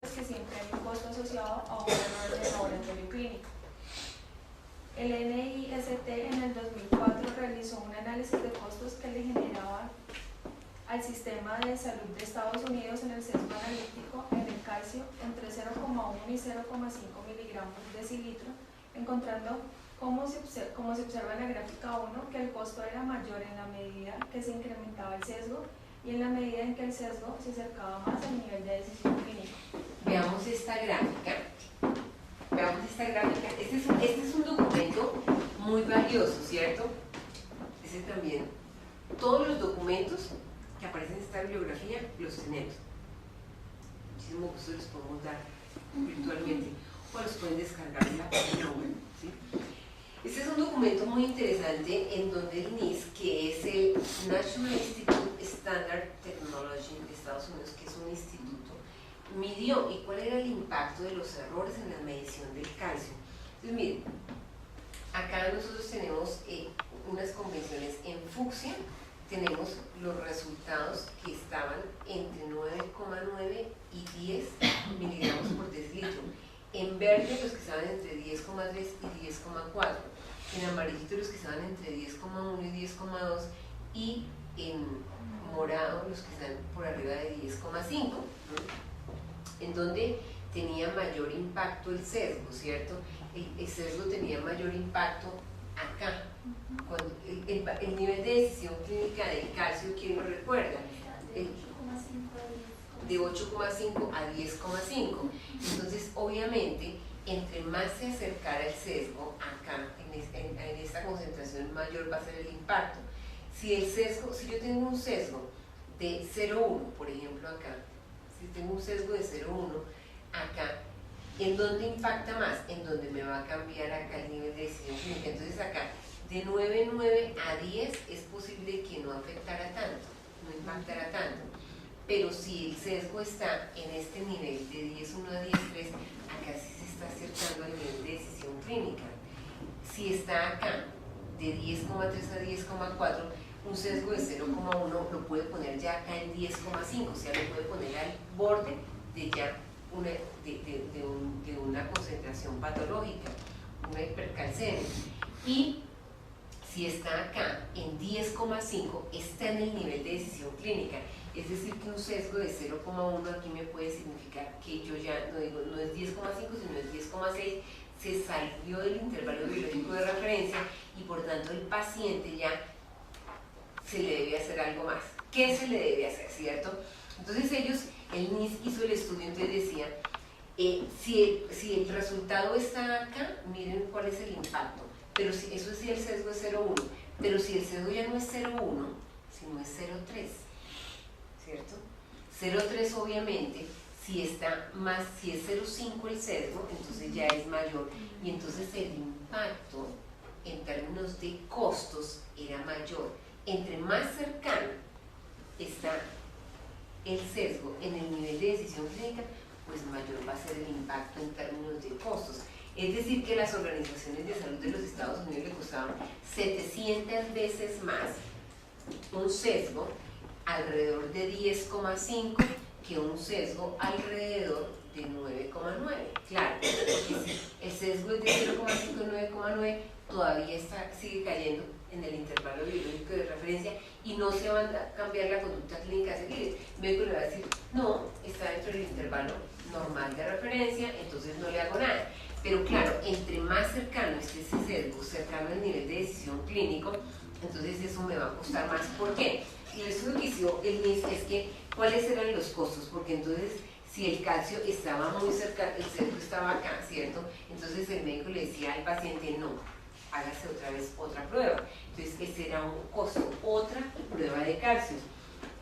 que siempre hay un costo asociado a un error de laboratorio clínico. El NIST en el 2004 realizó un análisis de costos que le generaba al sistema de salud de Estados Unidos en el sesgo analítico en el calcio entre 0,1 y 0,5 miligramos por decilitro, encontrando como se observa en la gráfica 1 que el costo era mayor en la medida que se incrementaba el sesgo y en la medida en que el sesgo se acercaba más al nivel de decisión clínica. Veamos esta gráfica. Este es un documento muy valioso, ¿cierto? Ese también. Todos los documentos que aparecen en esta bibliografía los tenemos. Muchísimo gusto les podemos dar virtualmente o los pueden descargar en la página web, ¿sí? Este es un documento muy interesante en donde el NIST, que es el National Institute Standard Technology de Estados Unidos, que es un instituto, midió y cuál era el impacto de los errores en la medición del calcio. Entonces, miren, acá nosotros tenemos unas convenciones en fucsia, tenemos los resultados que estaban entre 9,9 y 10 miligramos por decilitro. En verde los que estaban entre 10,3 y 10,4. En amarillito los que estaban entre 10,1 y 10,2. Y en morado los que están por arriba de 10,5. ¿no? En donde tenía mayor impacto el sesgo, ¿cierto? El sesgo tenía mayor impacto acá. Cuando el nivel de decisión clínica del calcio, ¿quién lo recuerda? De 8,5 a 10,5. Entonces, obviamente, entre más se acercara el sesgo, acá, en esta concentración mayor va a ser el impacto. Si yo tengo un sesgo de 0,1, por ejemplo, acá, si tengo un sesgo de 0,1, acá, ¿en dónde impacta más? En donde me va a cambiar acá el nivel de decisión clínica. Entonces, acá, de 9,9 a 10 es posible que no afectara tanto, no impactara tanto. Pero si el sesgo está en este nivel de 10,1 a 10,3, acá sí se está acercando al nivel de decisión clínica. Si está acá de 10,3 a 10,4, un sesgo de 0,1 lo puede poner ya acá en 10,5, o sea, lo puede poner al borde de ya de una concentración patológica, una hipercalcemia. Y si está acá en 10,5, está en el nivel de decisión clínica. Es decir, que un sesgo de 0,1 aquí me puede significar que yo ya no es 10,5, sino es 10,6, se salió del intervalo biológico de referencia y por tanto el paciente ya se le debe hacer algo más. ¿Qué se le debe hacer, cierto? Entonces el NIST hizo el estudio, entonces decía, si el resultado está acá, miren cuál es el impacto. Pero eso es si el sesgo es 0,1, pero si el sesgo ya no es 0,1, sino es 0,3, ¿cierto? 0,3 obviamente, si es 0,5 el sesgo, entonces ya es mayor, y entonces el impacto en términos de costos era mayor. Entre más cercano está el sesgo en el nivel de decisión clínica, pues mayor va a ser el impacto en términos de costos. Es decir, que las organizaciones de salud de los Estados Unidos le costaban 700 veces más un sesgo alrededor de 10,5 que un sesgo alrededor de 9,9. Claro, porque si el sesgo es de 0,5 a 9,9, todavía sigue cayendo en el intervalo biológico de referencia y no se va a cambiar la conducta clínica a seguir. El médico le va a decir, no, está dentro del intervalo normal de referencia, entonces no le hago nada. Pero claro, entre más cercano esté ese sesgo, cercano al nivel de decisión clínico, entonces eso me va a costar más. ¿Por qué? Y el estudio que hizo el NIST es que, ¿cuáles eran los costos? Porque entonces, si el calcio estaba muy cerca, el sesgo estaba acá, ¿cierto? Entonces el médico le decía al paciente, no, hágase otra vez otra prueba. Entonces ese era un costo, otra prueba de calcio.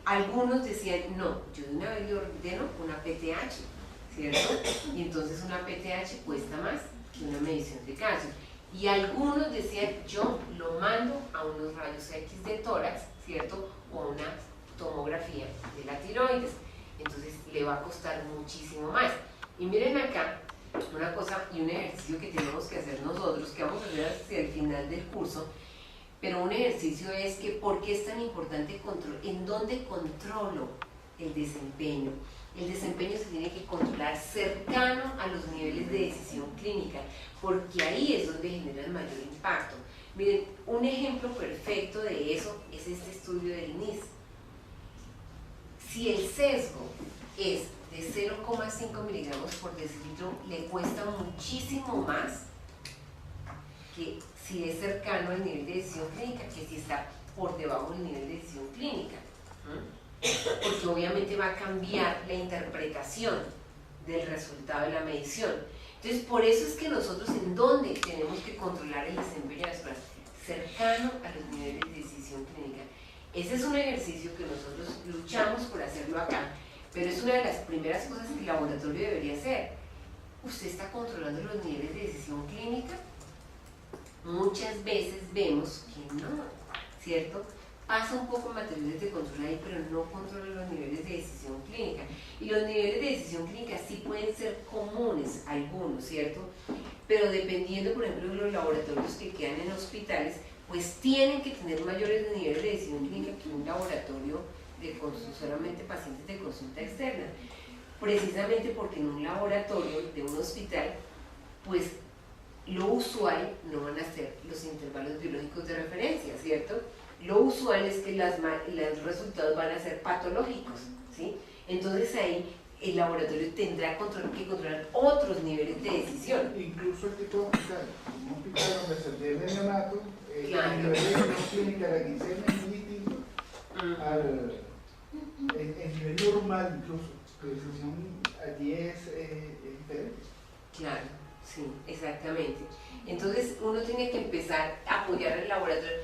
Algunos decían, no, yo de una vez le ordeno una PTH, ¿cierto? Y entonces una PTH cuesta más que una medición de calcio. Y algunos decían, yo lo mando a unos rayos X de tórax, ¿cierto? O a una tomografía de la tiroides. Entonces le va a costar muchísimo más. Y miren acá una cosa y un ejercicio que tenemos que hacer nosotros, que vamos a hacer hacia el final del curso, pero un ejercicio es que ¿por qué es tan importante control? ¿En dónde controlo el desempeño. El desempeño se tiene que controlar cercano a los niveles de decisión clínica, porque ahí es donde genera el mayor impacto. Miren, un ejemplo perfecto de eso es este estudio del NIS. Si el sesgo es de 0,5 miligramos por decilitro, le cuesta muchísimo más que si es cercano al nivel de decisión clínica, que si está por debajo del nivel de decisión clínica. Porque obviamente va a cambiar la interpretación del resultado de la medición. Entonces, por eso es que nosotros en dónde tenemos que controlar el desempeño de las pruebas, cercano a los niveles de decisión clínica. Ese es un ejercicio que nosotros luchamos por hacerlo acá, pero es una de las primeras cosas que el laboratorio debería hacer. ¿Usted está controlando los niveles de decisión clínica? Muchas veces vemos que no, ¿cierto? Pasa un poco en materiales de control ahí, pero no controla los niveles de decisión clínica. Y los niveles de decisión clínica sí pueden ser comunes, algunos, ¿cierto? Pero dependiendo, por ejemplo, de los laboratorios que quedan en hospitales, pues tienen que tener mayores niveles de decisión clínica que un laboratorio de solamente pacientes de consulta externa. Precisamente porque en un laboratorio de un hospital, pues lo usual no van a ser los intervalos biológicos de referencia, ¿cierto? Lo usual es que los resultados van a ser patológicos, ¿sí? Entonces ahí el laboratorio tendrá que controlar otros niveles de decisión. Incluso el tipo de hospital, un hospital donde se tiene neonato, Claro. el nivel de decisión clínica de la quincena es muy distinto al el nivel normal, incluso, que la decisión allí es diferente. Claro, sí, exactamente. Entonces uno tiene que empezar a apoyar al laboratorio.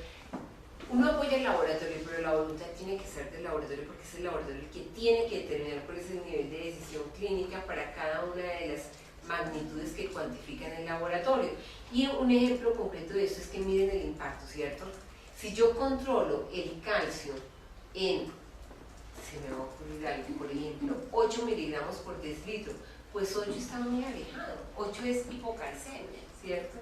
Uno apoya el laboratorio, pero la voluntad tiene que ser del laboratorio, porque es el laboratorio el que tiene que determinar cuál es el nivel de decisión clínica para cada una de las magnitudes que cuantifican el laboratorio. Y un ejemplo concreto de esto es que miden el impacto, ¿cierto? Si yo controlo el calcio en, se me va a ocurrir algo, por ejemplo, 8 miligramos por decilitro, pues 8 está muy alejado, 8 es hipocalcemia, ¿cierto?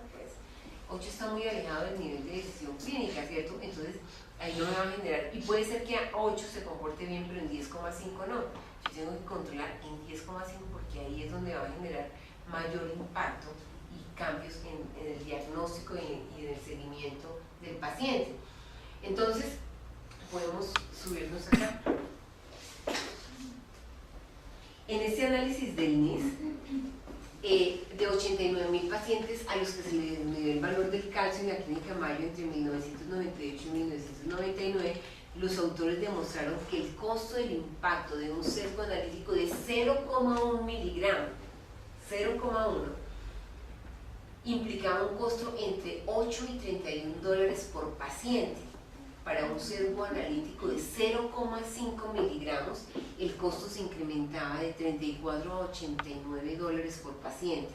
8 está muy alejado del nivel de decisión clínica, ¿cierto? Entonces, ahí no me va a generar, y puede ser que a 8 se comporte bien, pero en 10,5 no. Yo tengo que controlar en 10,5 porque ahí es donde va a generar mayor impacto y cambios en el diagnóstico y en el seguimiento del paciente. Entonces, podemos subirnos acá. En este análisis del NIS, de 89.000 pacientes a los que se les midió el valor del calcio en la clínica Mayo entre 1998 y 1999, los autores demostraron que el costo del impacto de un sesgo analítico de 0,1 miligramo, 0,1, implicaba un costo entre 8 y 31 dólares por paciente. Para un sesgo analítico de 0,5 miligramos, el costo se incrementaba de 34 a 89 dólares por paciente.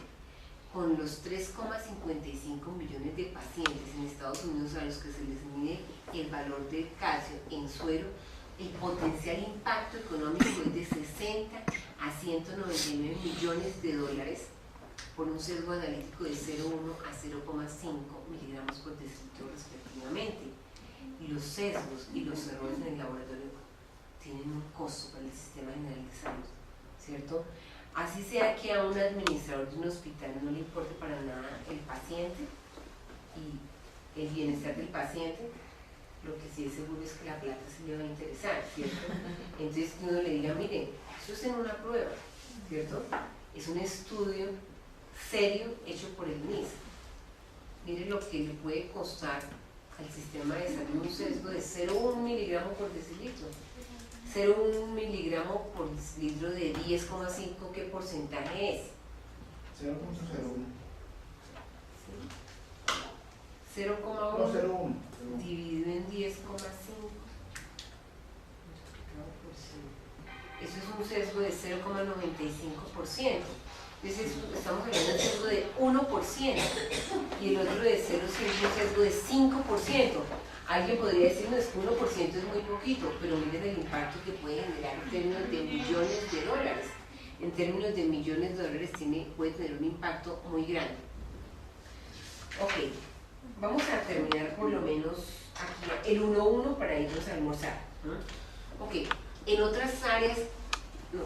Con los 3,55 millones de pacientes en Estados Unidos a los que se les mide el valor del calcio en suero, el potencial impacto económico es de 60 a 199 millones de dólares por un sesgo analítico de 0,1 a 0,5 miligramos por decilitro respectivamente. Y los sesgos y los errores en el laboratorio tienen un costo para el sistema general de salud, ¿cierto? Así sea que a un administrador de un hospital no le importe para nada el paciente y el bienestar del paciente, lo que sí es seguro es que la plata se le va a interesar, ¿cierto? Entonces que uno le diga, mire, eso es en una prueba, ¿cierto? Es un estudio serio hecho por el NIS. Mire lo que le puede costar al sistema de salud un sesgo de 0,1 miligramo por decilitro. 0,1 miligramo por decilitro de 10,5, ¿qué porcentaje es? 0,01. 0,1 dividido en 10,5. Eso es un sesgo de 0,95%. Entonces estamos hablando de un sesgo de 1% y el otro de 0,5 un sesgo de 5%. Alguien podría decir, no, es que 1% es muy poquito, pero miren el impacto que puede generar en términos de millones de dólares. En términos de millones de dólares puede tener un impacto muy grande. Ok, vamos a terminar por lo menos aquí el 1-1 para irnos a almorzar. Ok, En otras áreas, no,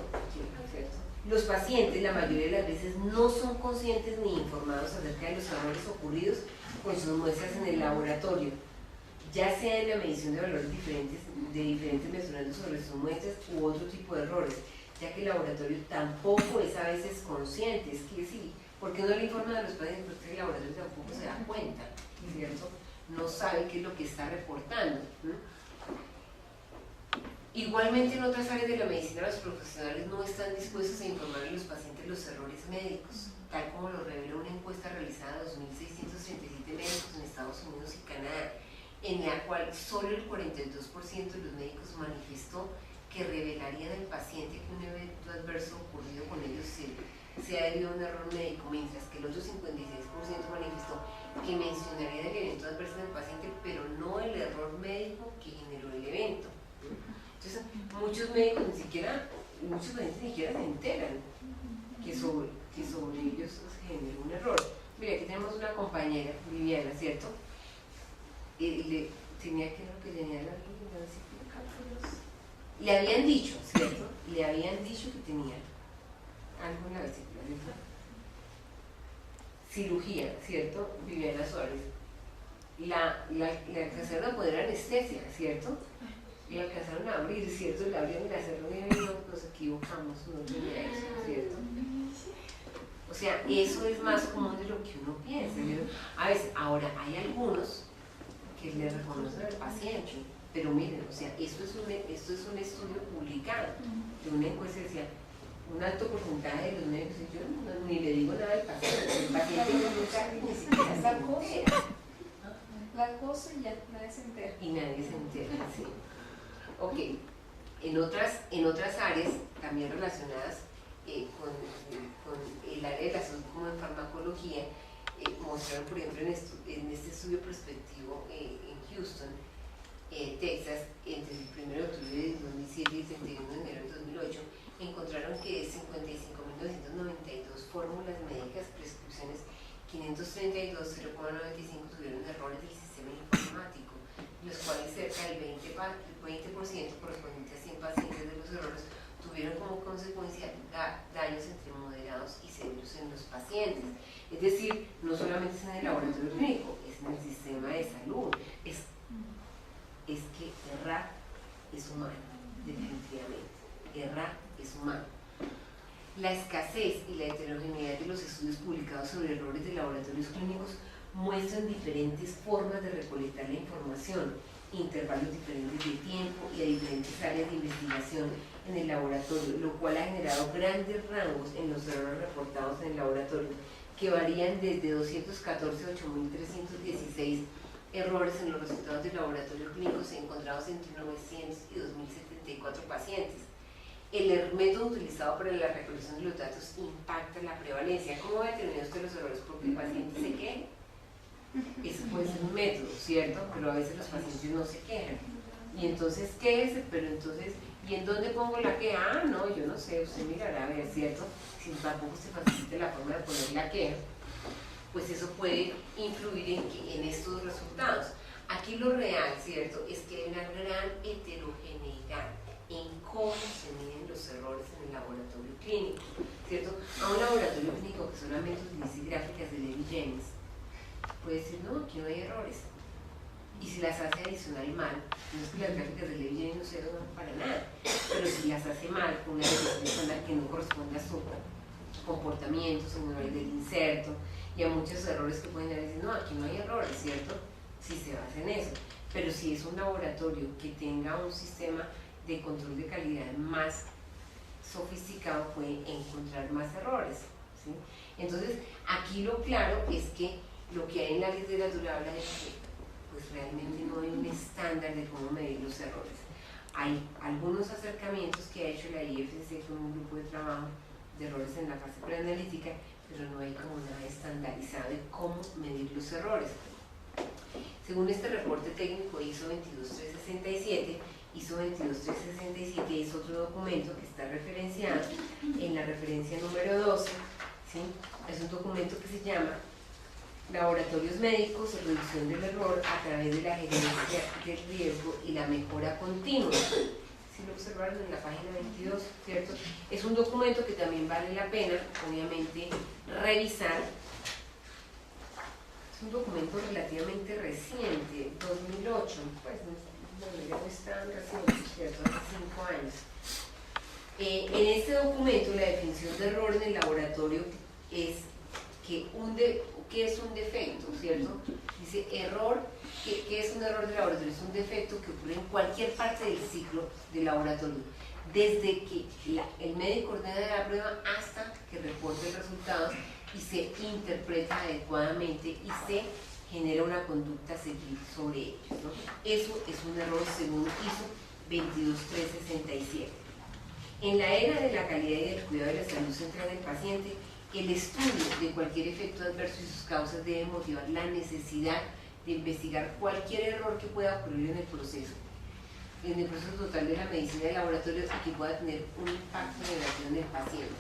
¿cierto? Los pacientes la mayoría de las veces no son conscientes ni informados acerca de los errores ocurridos con sus muestras en el laboratorio, ya sea en la medición de valores de diferentes mesurandos sobre sus muestras u otro tipo de errores, ya que el laboratorio tampoco es a veces consciente. Es que sí, porque no le informan a los pacientes, porque el laboratorio tampoco se da cuenta, ¿cierto? No sabe qué es lo que está reportando, ¿no? Igualmente en otras áreas de la medicina los profesionales no están dispuestos a informar a los pacientes los errores médicos, tal como lo revela una encuesta realizada a 2.637 médicos en Estados Unidos y Canadá, en la cual solo el 42% de los médicos manifestó que revelarían al paciente que un evento adverso ocurrido con ellos se ha debido a un error médico, mientras que el otro 56% manifestó que mencionaría el evento adverso del paciente, pero no el error médico que generó el evento. Entonces, muchos médicos muchos pacientes ni siquiera se enteran que sobre ellos se generó un error. Mira, aquí tenemos una compañera, Viviana, ¿cierto? Tenía que lo que tenía la le habían dicho, ¿cierto? Le habían dicho que tenía algo en la vesícula, ¿cierto? Cirugía, ¿cierto? Viviana Suárez. La alcanzaron a poner anestesia, ¿cierto? Y alcanzaron a abrir, ¿cierto? La abrieron y la cerraron y nos equivocamos, no tenía eso, ¿cierto? O sea, eso es más común de lo que uno piensa, ¿cierto? A veces, ahora, hay algunos que le reconocen al paciente, pero miren, o sea, esto es un estudio publicado de una encuesta que decía un alto porcentaje de los médicos, yo ni le digo nada al paciente, el paciente ni siquiera se entera. La cosa y ya nadie se entera. Y nadie se entera, sí. Ok, en otras áreas también relacionadas con el área de la salud como en farmacología, mostraron, por ejemplo, en este estudio prospectivo en Houston, Texas, entre el 1 de octubre de 2007 y el 31 de enero de 2008, encontraron que 55.992 fórmulas médicas, prescripciones 532, 0,95 tuvieron errores del sistema informático, los cuales cerca del 20% correspondiente a 100 pacientes de los errores tuvieron como consecuencia daños entre moderados y severos en los pacientes. Es decir, no solamente es en el laboratorio clínico, es en el sistema de salud. Es que errar es humano, definitivamente. Errar es humano. La escasez y la heterogeneidad de los estudios publicados sobre errores de laboratorios clínicos muestran diferentes formas de recolectar la información, intervalos diferentes de tiempo y a diferentes áreas de investigación en el laboratorio, lo cual ha generado grandes rangos en los errores reportados en el laboratorio, que varían desde 214 a 8.316 errores en los resultados del laboratorio clínicos encontrados entre 900 y 2.074 pacientes. El método utilizado para la recolección de los datos impacta la prevalencia. ¿Cómo va a determinar usted los errores? Porque el paciente se queja. Eso puede ser un método, ¿cierto? Pero a veces los pacientes no se quejan. Y entonces, ¿qué es? Pero entonces, ¿y en dónde pongo la queja? Ah, no, yo no sé, usted mirará a ver, ¿cierto? Si tampoco se facilita la forma de poner la queja, pues eso puede influir en estos resultados. Aquí lo real, ¿cierto?, es que hay una gran heterogeneidad en cómo se miden los errores en el laboratorio clínico, ¿cierto? A un laboratorio clínico que solamente utilice gráficas de Levy James puede decir, no, aquí no hay errores. Y si las hace adicional mal, no es que las gráficas de Levy James no sirvan para nada, pero si las hace mal con una descripción que no corresponde a su comportamiento, su nivel del inserto, y a muchos errores que pueden decir, no, aquí no hay errores, ¿cierto? Si se basa en eso. Pero si es un laboratorio que tenga un sistema de control de calidad más sofisticado, puede encontrar más errores, ¿sí? Entonces, aquí lo claro es que lo que hay en la literatura habla de que pues realmente no hay un estándar de cómo medir los errores. Hay algunos acercamientos que ha hecho la IFSC con un grupo de trabajo de errores en la fase preanalítica, pero no hay como nada estandarizado de cómo medir los errores. Según este reporte técnico ISO 22367, ISO 22367 es otro documento que está referenciado en la referencia número 12, ¿sí? Es un documento que se llama Laboratorios Médicos, Reducción del Error a través de la gerencia del riesgo y la mejora continua. ¿Sí lo observan? observaron en la página 22, ¿cierto? Es un documento que también vale la pena, obviamente, revisar. Es un documento relativamente reciente, 2008, pues no es tan reciente, ¿cierto? Hace 5 años. En este documento la definición de error en el laboratorio es ¿qué es un defecto? ¿Cierto? Dice error, ¿qué es un error de laboratorio? Es un defecto que ocurre en cualquier parte del ciclo de laboratorio, desde que el médico ordena la prueba hasta que reporte los resultados y se interpreta adecuadamente y se genera una conducta a seguir sobre ellos, ¿no? Eso es un error según ISO 22367. En la era de la calidad y del cuidado de la salud central del paciente, el estudio de cualquier efecto adverso y sus causas debe motivar la necesidad de investigar cualquier error que pueda ocurrir en el proceso total de la medicina de laboratorio y que pueda tener un impacto negativo en el paciente.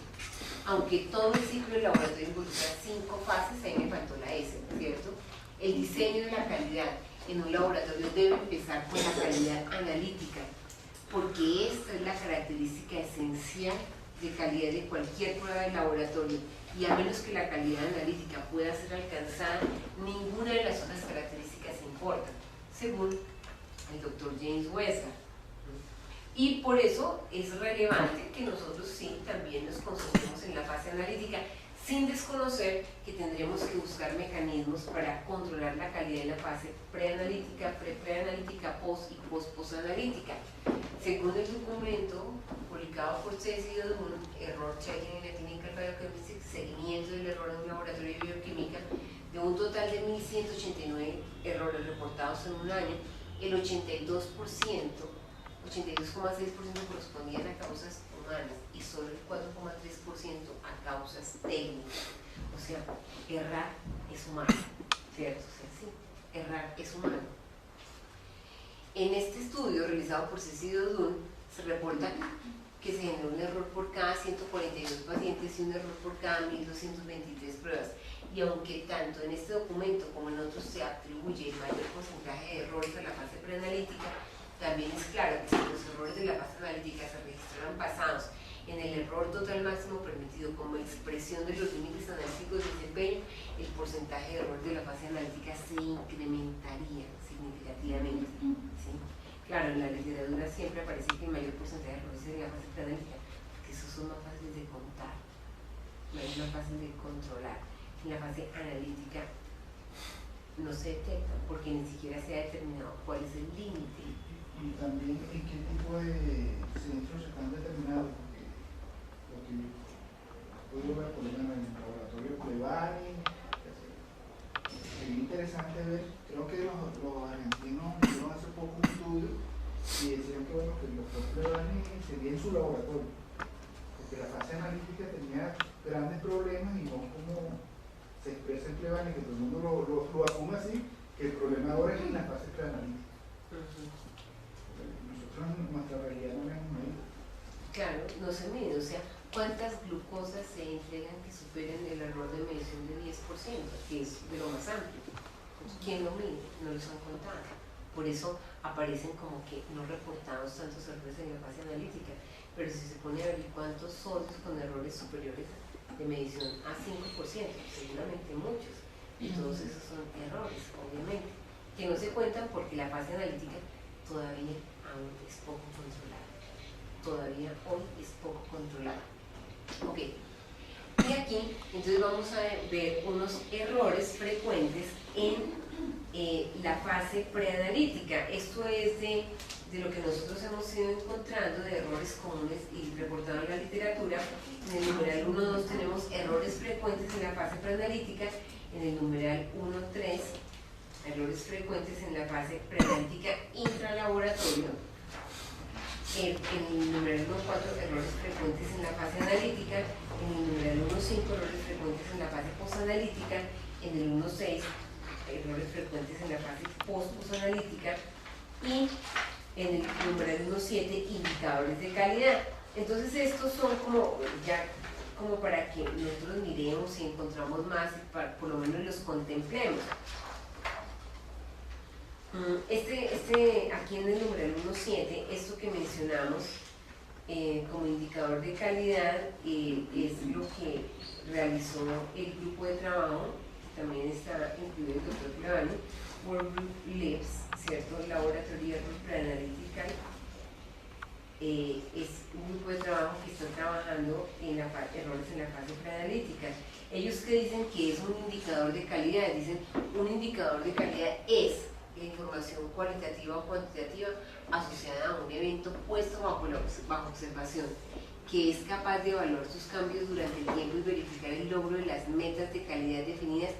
Aunque todo el ciclo del laboratorio involucra 5 fases, ahí me faltó la S, ¿cierto? El diseño de la calidad en un laboratorio debe empezar con la calidad analítica, porque esta es la característica esencial de calidad de cualquier prueba de laboratorio, y a menos que la calidad analítica pueda ser alcanzada, ninguna de las otras características importa, según el doctor James Westphal. Y por eso es relevante que nosotros sí también nos concentremos en la fase analítica, sin desconocer que tendremos que buscar mecanismos para controlar la calidad de la fase preanalítica, preanalítica, post y post-postanalítica. Según el documento publicado por Ceci y Odún, Error Checking in the Clinical Biochemistry, seguimiento del error en un laboratorio de bioquímica, de un total de 1.189 errores reportados en un año, el 82%, 82,6% correspondían a causas humanas y solo el 4,3% a causas técnicas. O sea, errar es humano, ¿cierto? O sea, sí, errar es humano. En este estudio realizado por Ceci y Odún se reporta que se generó un error por cada 142 pacientes y un error por cada 1.223 pruebas. Y aunque tanto en este documento como en otros se atribuye el mayor porcentaje de errores a la fase preanalítica, también es claro que si los errores de la fase analítica se registraran basados en el error total máximo permitido como expresión de los límites analíticos de desempeño, el porcentaje de error de la fase analítica se incrementaría significativamente, ¿sí? Claro, en la literatura siempre aparece que el mayor porcentaje de errores es en la fase preanalítica, porque esos son más fáciles de contar, es más fácil de controlar. En la fase analítica no se detectan porque ni siquiera se ha determinado cuál es el límite. Y también en qué tipo de centros están determinados, porque lo que puedo ver por ejemplo en el laboratorio Plebani, sería interesante ver, creo que los argentinos hicieron hace poco un estudio y decían que bueno, que el doctor Plebani sería en su laboratorio, porque la fase analítica tenía grandes problemas y no como se expresa en Plebani, que todo el mundo lo asume así, que el problema ahora es en la fase preanalítica. Nosotros en nuestra realidad no le hemos medido. Claro, no se mide, o sea, ¿cuántas glucosas se entregan que superen el error de medición de 10%, que es de lo más amplio? ¿Quién lo mide? No los han contado. Por eso aparecen como que no reportados tantos errores en la fase analítica, pero si se pone a ver cuántos sodios con errores superiores de medición a 5%, seguramente muchos, y todos esos son errores, obviamente, que no se cuentan porque la fase analítica todavía aún es poco controlada. Todavía hoy es poco controlada. Ok, y aquí entonces vamos a ver unos errores frecuentes en la fase preanalítica. Esto es de lo que nosotros hemos ido encontrando de errores comunes y reportados en la literatura. En el numeral 1.2 tenemos errores frecuentes en la fase preanalítica, en el numeral 1.3 errores frecuentes en la fase preanalítica intralaboratorio, en el numeral 1.4 errores frecuentes en la fase analítica, en el numeral 1.5 errores frecuentes en la fase postanalítica, en el 1.6 errores frecuentes en la fase post-postanalítica y en el numeral 1.7 indicadores de calidad. Entonces estos son como ya como para que nosotros miremos y encontramos más y para, por lo menos los contemplemos. Aquí en el numeral 1.7, esto que mencionamos como indicador de calidad es lo que realizó el grupo de trabajo, que también está incluido el doctor Clavani, World Group Labs, ¿cierto? Laboratory Pre-Analytical. Es un grupo de trabajo que está trabajando en errores en la fase preanalítica. Ellos que dicen que es un indicador de calidad, dicen un indicador de calidad es la información cualitativa o cuantitativa asociada a un evento puesto bajo observación, que es capaz de evaluar sus cambios durante el tiempo y verificar el logro de las metas de calidad definidas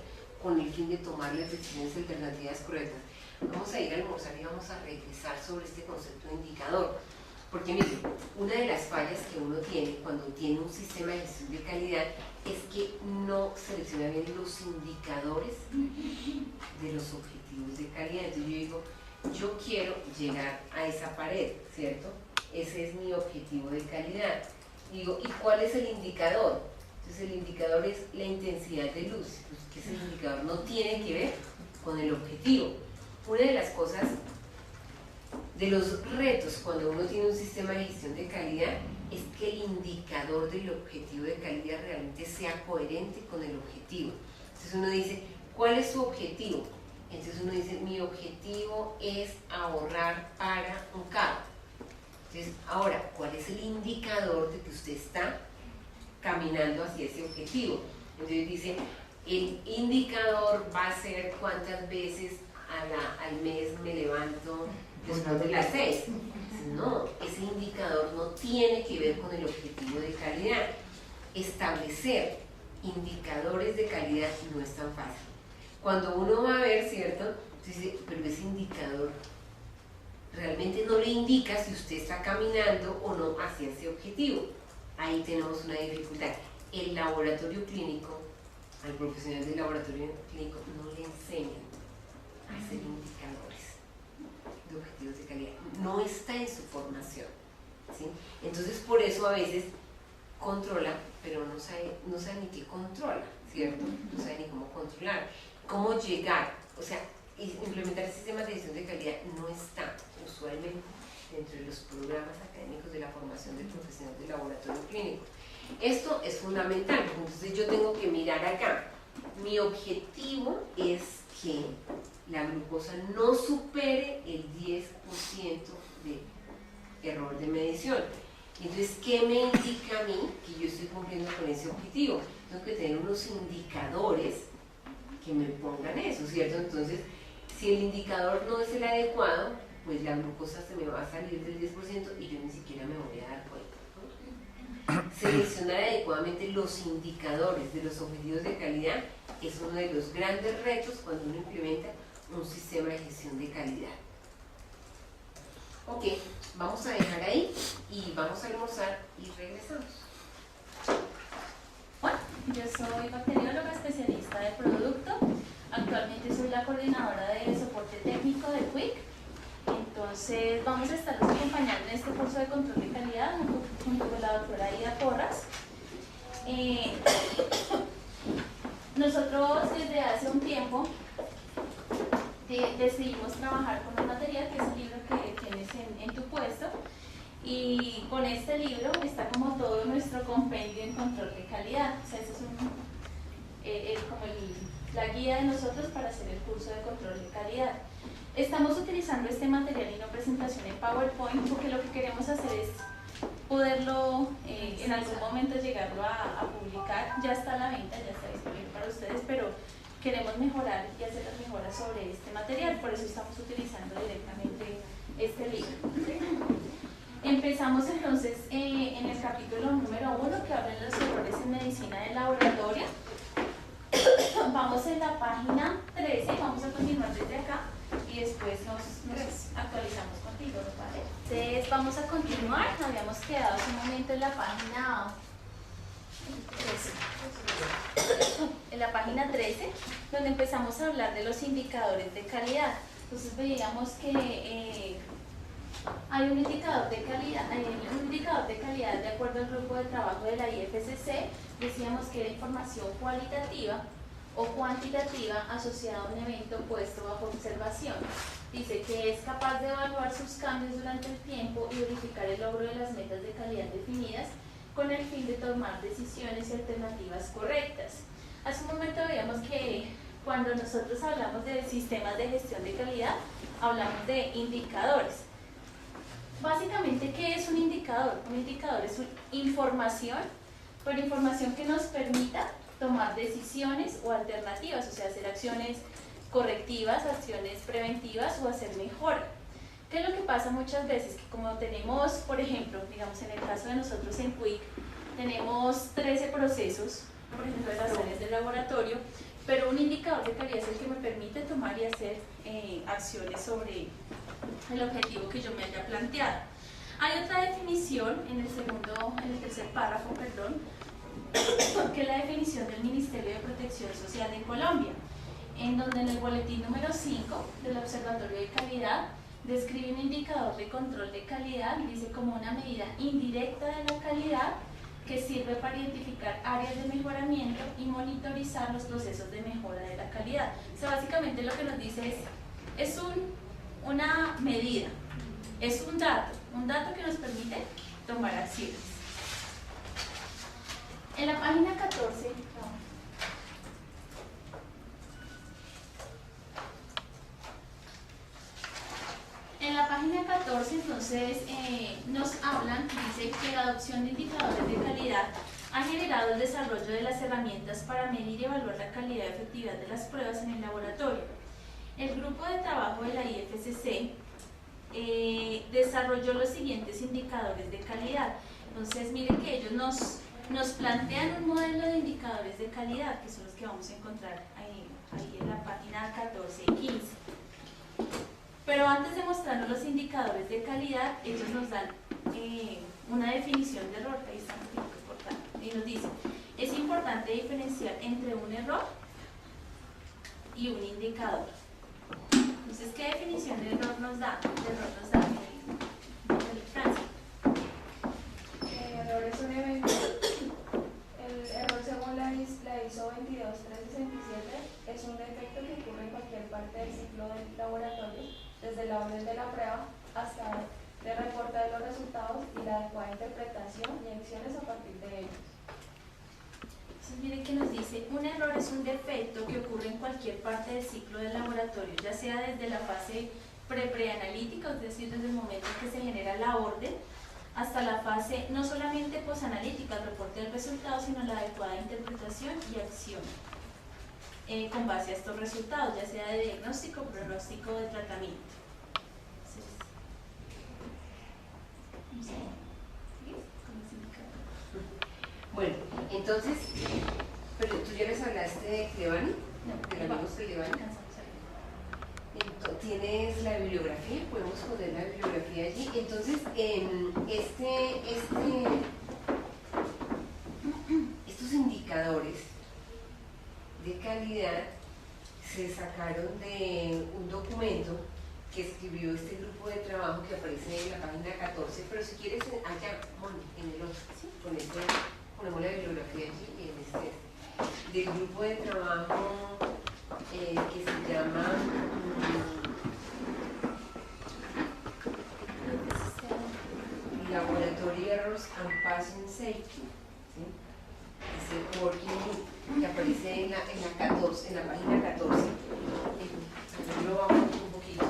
con el fin de tomar las decisiones alternativas correctas. Vamos a ir a almorzar y vamos a regresar sobre este concepto de indicador, porque miren, una de las fallas que uno tiene cuando tiene un sistema de gestión de calidad es que no selecciona bien los indicadores de los objetivos de calidad. Entonces yo digo, yo quiero llegar a esa pared, ¿cierto? Ese es mi objetivo de calidad. Digo, ¿y cuál es el indicador? Entonces el indicador es la intensidad de luz, pues, que ese indicador no tiene que ver con el objetivo. Una de las cosas, de los retos cuando uno tiene un sistema de gestión de calidad, es que el indicador del objetivo de calidad realmente sea coherente con el objetivo. Entonces uno dice, ¿cuál es su objetivo? Entonces uno dice, mi objetivo es ahorrar para un carro. Entonces, ahora, ¿cuál es el indicador de que usted está caminando hacia ese objetivo? Entonces dice, el indicador va a ser cuántas veces al mes me levanto después de las 6. No, ese indicador no tiene que ver con el objetivo de calidad. Establecer indicadores de calidad no es tan fácil. Cuando uno va a ver, ¿cierto? Dice, pero ese indicador realmente no le indica si usted está caminando o no hacia ese objetivo. Ahí tenemos una dificultad. El laboratorio clínico, al profesional del laboratorio clínico, no le enseñan a hacer indicadores de objetivos de calidad. No está en su formación, ¿sí? Entonces, por eso a veces controla, pero no sabe ni qué controla, ¿cierto? No sabe ni cómo controlar. Cómo llegar, o sea, implementar sistemas de gestión de calidad no está usualmente dentro de los programas académicos de la formación del profesional del laboratorio clínico. Esto es fundamental, entonces yo tengo que mirar acá. Mi objetivo es que la glucosa no supere el 10% de error de medición. Entonces, ¿qué me indica a mí que yo estoy cumpliendo con ese objetivo? Tengo que tener unos indicadores que me pongan eso, ¿cierto? Entonces, si el indicador no es el adecuado, pues la glucosa se me va a salir del 10% y yo ni siquiera me voy a dar cuenta, ¿no? Seleccionar adecuadamente los indicadores de los objetivos de calidad es uno de los grandes retos cuando uno implementa un sistema de gestión de calidad. Ok, vamos a dejar ahí y vamos a almorzar y regresamos. Bueno, yo soy bacterióloga especialista de producto. Actualmente soy la coordinadora de soporte técnico de Quick. Entonces vamos a estarlos acompañando en este curso de control de calidad junto con la doctora Ida Porras. Nosotros desde hace un tiempo decidimos trabajar con un material que es el libro que tienes en tu puesto, y con este libro está como todo nuestro compendio en control de calidad. O sea, eso es como la guía de nosotros para hacer el curso de control de calidad. Estamos utilizando este material y no presentación en PowerPoint porque lo que queremos hacer es poderlo en algún momento llegarlo a publicar. Ya está a la venta, ya está disponible para ustedes, pero queremos mejorar y hacer las mejoras sobre este material, por eso estamos utilizando directamente este libro. Empezamos entonces en el capítulo número 1, que habla de los errores en medicina de laboratorio. Vamos en la página 13, vamos a continuar desde acá y después nos actualizamos contigo, ¿vale? Entonces vamos a continuar, habíamos quedado hace un momento en la página 13. En la página 13, donde empezamos a hablar de los indicadores de calidad. Entonces veíamos que hay un indicador de calidad, de acuerdo al grupo de trabajo de la IFCC. Decíamos que era información cualitativa o cuantitativa asociada a un evento puesto bajo observación. Dice que es capaz de evaluar sus cambios durante el tiempo y verificar el logro de las metas de calidad definidas con el fin de tomar decisiones y alternativas correctas. Hace un momento veíamos que cuando nosotros hablamos de sistemas de gestión de calidad, hablamos de indicadores. Básicamente, ¿qué es un indicador? Un indicador es información, pero información que nos permita tomar decisiones o alternativas, o sea, hacer acciones correctivas, acciones preventivas o hacer mejor. ¿Qué es lo que pasa muchas veces? Que como tenemos, por ejemplo, digamos en el caso de nosotros en Quick, tenemos 13 procesos, por ejemplo, de las áreas del laboratorio, pero un indicador de calidad es el que me permite tomar y hacer acciones sobre el objetivo que yo me haya planteado. Hay otra definición en el tercer párrafo, perdón, que es la definición del Ministerio de Protección Social de Colombia, en donde en el boletín número 5 del Observatorio de Calidad describe un indicador de control de calidad, dice como una medida indirecta de la calidad que sirve para identificar áreas de mejoramiento y monitorizar los procesos de mejora de la calidad. O sea, básicamente lo que nos dice es una medida, es un dato que nos permite tomar acciones. En la página 14, entonces nos hablan, dice que la adopción de indicadores de calidad ha generado el desarrollo de las herramientas para medir y evaluar la calidad y efectividad de las pruebas en el laboratorio. El grupo de trabajo de la IFCC desarrolló los siguientes indicadores de calidad. Entonces, miren que ellos nos plantean un modelo de indicadores de calidad, que son los que vamos a encontrar ahí en la página 14 y 15. Pero antes de mostrarnos los indicadores de calidad, ellos nos dan una definición de error, que ahí está muy importante, y nos dicen, es importante diferenciar entre un error y un indicador. Entonces, ¿qué definición de error nos da? Francia. El error es un evento. El error, según la ISO 22367, es un defecto que ocurre en cualquier parte del ciclo del laboratorio, desde la orden de la prueba hasta el reporte de los resultados y la adecuada interpretación y acciones a partir de ellos. Entonces, miren que nos dice, un error es un defecto que ocurre en cualquier parte del ciclo del laboratorio, ya sea desde la fase preanalítica, es decir, desde el momento en que se genera la orden, hasta la fase no solamente posanalítica, el reporte del resultado, sino la adecuada interpretación y acción con base a estos resultados, ya sea de diagnóstico, pronóstico o de tratamiento. Entonces, vamos a seguir con los indicadores. Bueno, entonces, pero tú ya les hablaste de Clevani, de la amigos Clevani. Tienes la bibliografía, podemos poner la bibliografía allí. Entonces, estos indicadores de calidad se sacaron de un documento que escribió este grupo de trabajo que aparece en la página 14, pero si quieres allá, bueno, en el otro, ¿sí? Ponemos la bibliografía allí y en del grupo de trabajo que se llama Laboratory Errors and Patient Safety, ¿sí? Ese working group que aparece en la página 14. Lo vamos un poquito.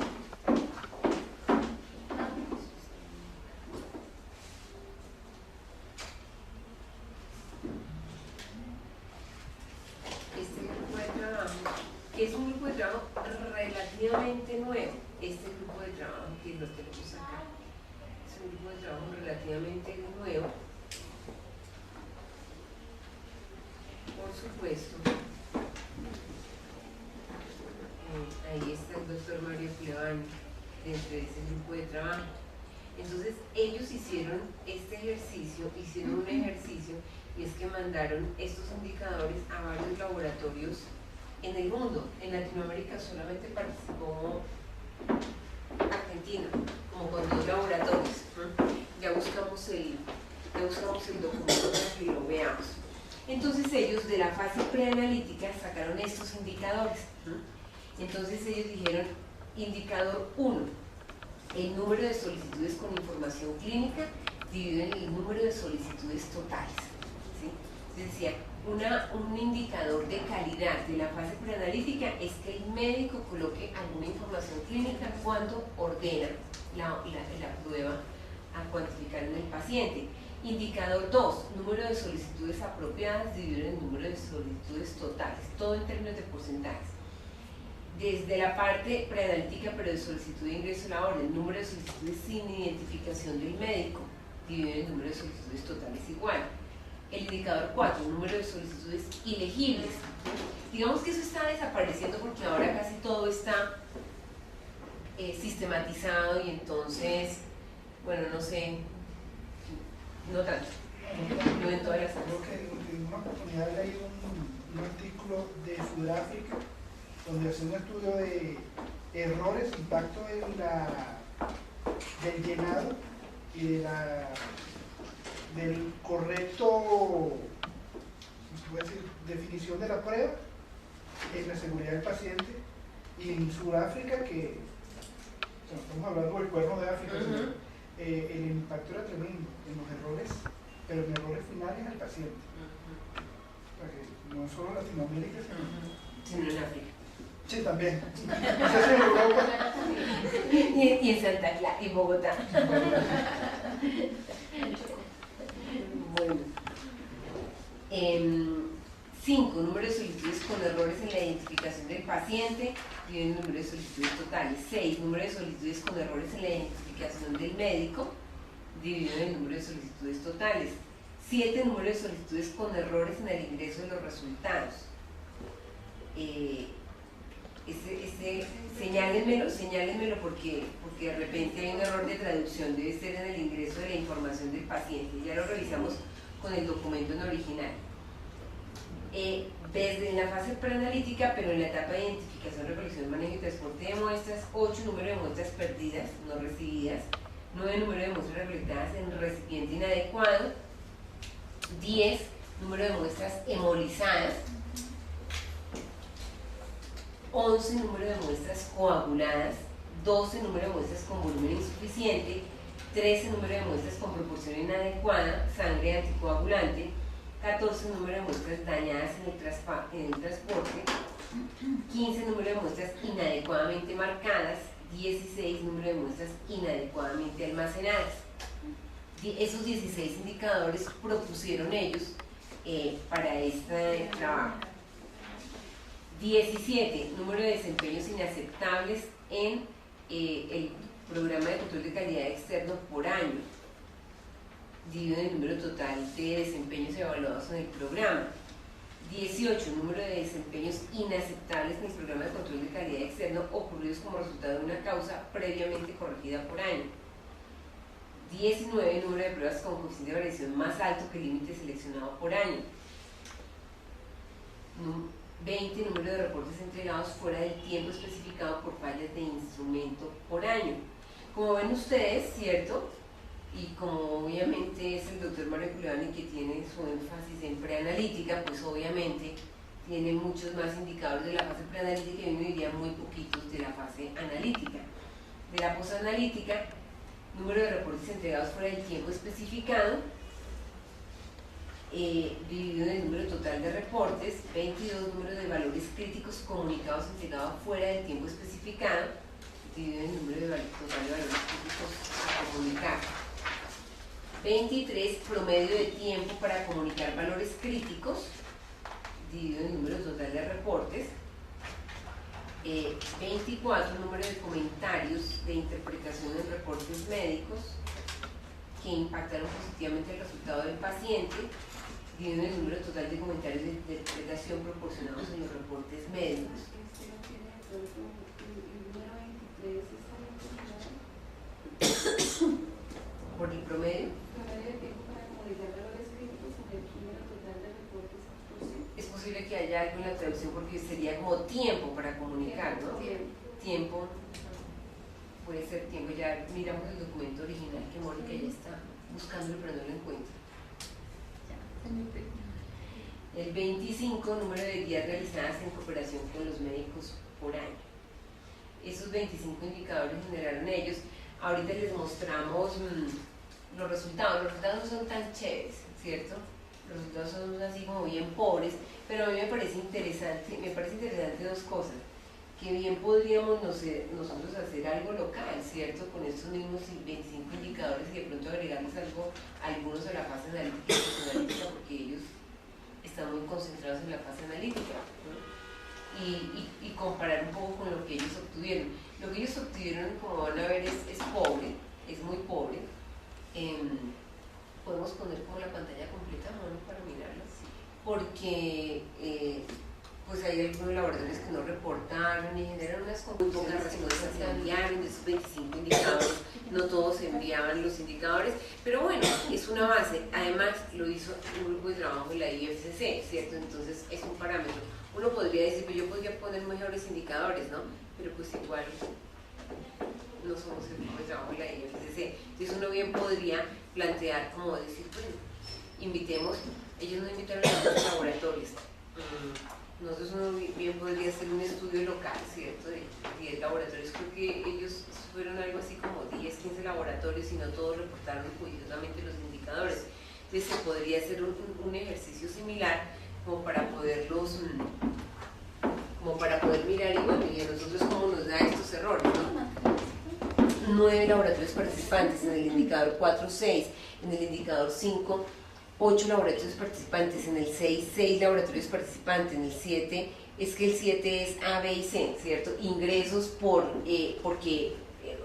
Este grupo de trabajo, que es un grupo de trabajo relativamente nuevo, este grupo de trabajo que lo tenemos acá, es un grupo de trabajo relativamente nuevo. Por supuesto, ahí está el doctor Mario Clevani dentro de ese grupo de trabajo. Entonces ellos hicieron este ejercicio, y es que mandaron estos indicadores a varios laboratorios en el mundo. En Latinoamérica solamente participó Argentina, como con 2 laboratorios. Ya buscamos el documento para que lo veamos. Entonces ellos de la fase preanalítica sacaron estos indicadores. Entonces ellos dijeron, Indicador 1. El número de solicitudes con información clínica dividido en el número de solicitudes totales. ¿Sí? Les decía, un indicador de calidad de la fase preanalítica es que el médico coloque alguna información clínica cuando ordena la prueba a cuantificar en el paciente. Indicador 2, número de solicitudes apropiadas dividido en el número de solicitudes totales, todo en términos de porcentajes. Desde la parte preanalítica, pero de solicitud de ingreso a la orden, número de solicitudes sin identificación del médico dividido en el número de solicitudes totales igual. El indicador 4, número de solicitudes ilegibles. Digamos que eso está desapareciendo porque ahora casi todo está sistematizado y entonces, bueno, no sé, no tanto, no en todas las áreas. Creo que en una oportunidad leí un artículo de Sudáfrica donde hace un estudio de errores, impacto del llenado y del correcto, voy a decir, definición de la prueba en la seguridad del paciente. Y en Sudáfrica, que estamos hablando del cuerno de África, el impacto era tremendo en los errores, pero en errores finales al paciente. O sea que no solo Latinoamérica, Sino en África. Sí, también. Quizás en Europa. Y en Santa Clara, y Bogotá. Bueno. 5. Número de solicitudes con errores en la identificación del paciente y el número de solicitudes totales. 6. Número de solicitudes con errores en la identificación del médico dividido en el número de solicitudes totales. 7. Número de solicitudes con errores en el ingreso de los resultados. Señálenmelo porque de repente hay un error de traducción, debe ser en el ingreso de la información del paciente. Ya lo revisamos con el documento en original. Desde la fase preanalítica, pero en la etapa de identificación, recolección, manejo y transporte de muestras, 8. Número de muestras perdidas, no recibidas. 9. Número de muestras recolectadas en recipiente inadecuado. 10. Número de muestras hemolizadas. 11. Número de muestras coaguladas. 12. Número de muestras con volumen insuficiente. 13. Número de muestras con proporción inadecuada, sangre anticoagulante. 14. Número de muestras dañadas en el transporte. 15. Número de muestras inadecuadamente marcadas. 16. Número de muestras inadecuadamente almacenadas. Esos 16 indicadores propusieron ellos para este trabajo. 17. Número de desempeños inaceptables en el programa de control de calidad externo por año, dividido en el número total de desempeños evaluados en el programa. 18. Número de desempeños inaceptables en el programa de control de calidad externo ocurridos como resultado de una causa previamente corregida por año. 19. Número de pruebas con coeficiente de variación más alto que el límite seleccionado por año. 20. Número de reportes entregados fuera del tiempo especificado por fallas de instrumento por año. Como ven ustedes, ¿cierto? Y como obviamente es el doctor Mario Culeani que tiene su énfasis en preanalítica, pues obviamente tiene muchos más indicadores de la fase preanalítica y uno diría muy poquitos de la fase analítica. De la posanalítica, número de reportes entregados fuera del tiempo especificado, dividido en el número total de reportes. 22. Número de valores críticos comunicados entregados fuera del tiempo especificado, dividido en el número total de valores críticos a comunicar. 23. Promedio de tiempo para comunicar valores críticos, dividido en el número total de reportes. 24. Número de comentarios de interpretación en reportes médicos que impactaron positivamente el resultado del paciente, dividido en el número total de comentarios de interpretación proporcionados en los reportes médicos. Por el promedio. Es posible que haya algo en la traducción porque sería como tiempo para comunicar, ¿no? Tiempo. Puede ser tiempo. Ya miramos el documento original que Mónica ya está buscándolo pero no lo encuentra. El 25. Número de guías realizadas en cooperación con los médicos por año. esos 25 indicadores generaron ellos. Ahorita les mostramos los resultados. Los resultados no son tan chéveres, ¿cierto? Los resultados son así como bien pobres, pero a mí me parece interesante dos cosas. Que bien podríamos nosotros hacer algo local, ¿cierto? Con estos mismos 25 indicadores y de pronto agregarles algunos a la fase analítica y post-analítica, porque ellos están muy concentrados en la fase analítica, ¿no? Y comparar un poco con lo que ellos obtuvieron. Lo que ellos obtuvieron, como van a ver, es pobre, es muy pobre. Podemos poner como la pantalla completa, ¿no? Para mirarlo, porque pues hay algunos laboratorios que no reportaron y generan unas pocas respuestas que enviaron de esos 25 indicadores. No todos enviaban los indicadores, pero bueno, es una base. Además, lo hizo un grupo de trabajo de la IFCC, ¿cierto? Entonces es un parámetro. Uno podría decir, pues yo podría poner mejores indicadores, ¿no? Pero pues igual no somos el grupo de trabajo de la IFCC. Entonces uno bien podría plantear, como decir, bueno, invitemos, ellos no invitaron a los laboratorios. Nosotros uno bien podría hacer un estudio local, ¿cierto? De 10 laboratorios. Creo que ellos fueron algo así como 10, 15 laboratorios y no todos reportaron juiciosamente los indicadores. Entonces se podría hacer un ejercicio similar como para poderlos, como para poder mirar y bueno, y a nosotros cómo nos da estos errores, ¿no? 9 laboratorios participantes en el indicador 4, 6, en el indicador 5, 8 laboratorios participantes, en el 6, 6 laboratorios participantes, en el 7, es que el 7 es A, B y C, ¿cierto? Ingresos porque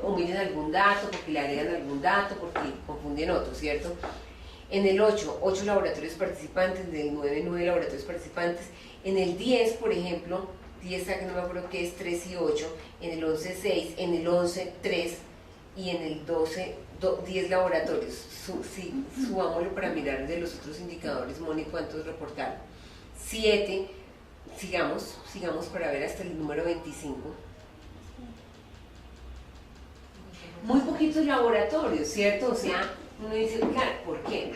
omiten algún dato, porque le agregan algún dato, porque confunden otro, ¿cierto? En el 8, 8 laboratorios participantes, en el 9, 9 laboratorios participantes, en el 10, por ejemplo, 10 que no me acuerdo qué es, 3 y 8, en el 11, 6, en el 11, 3 y en el 12, 10 laboratorios. Subámoslo para mirar de los otros indicadores, Moni, ¿cuántos reportaron? 7, sigamos para ver hasta el número 25. Muy poquitos laboratorios, ¿cierto? O sea, uno dice, claro, ¿por qué?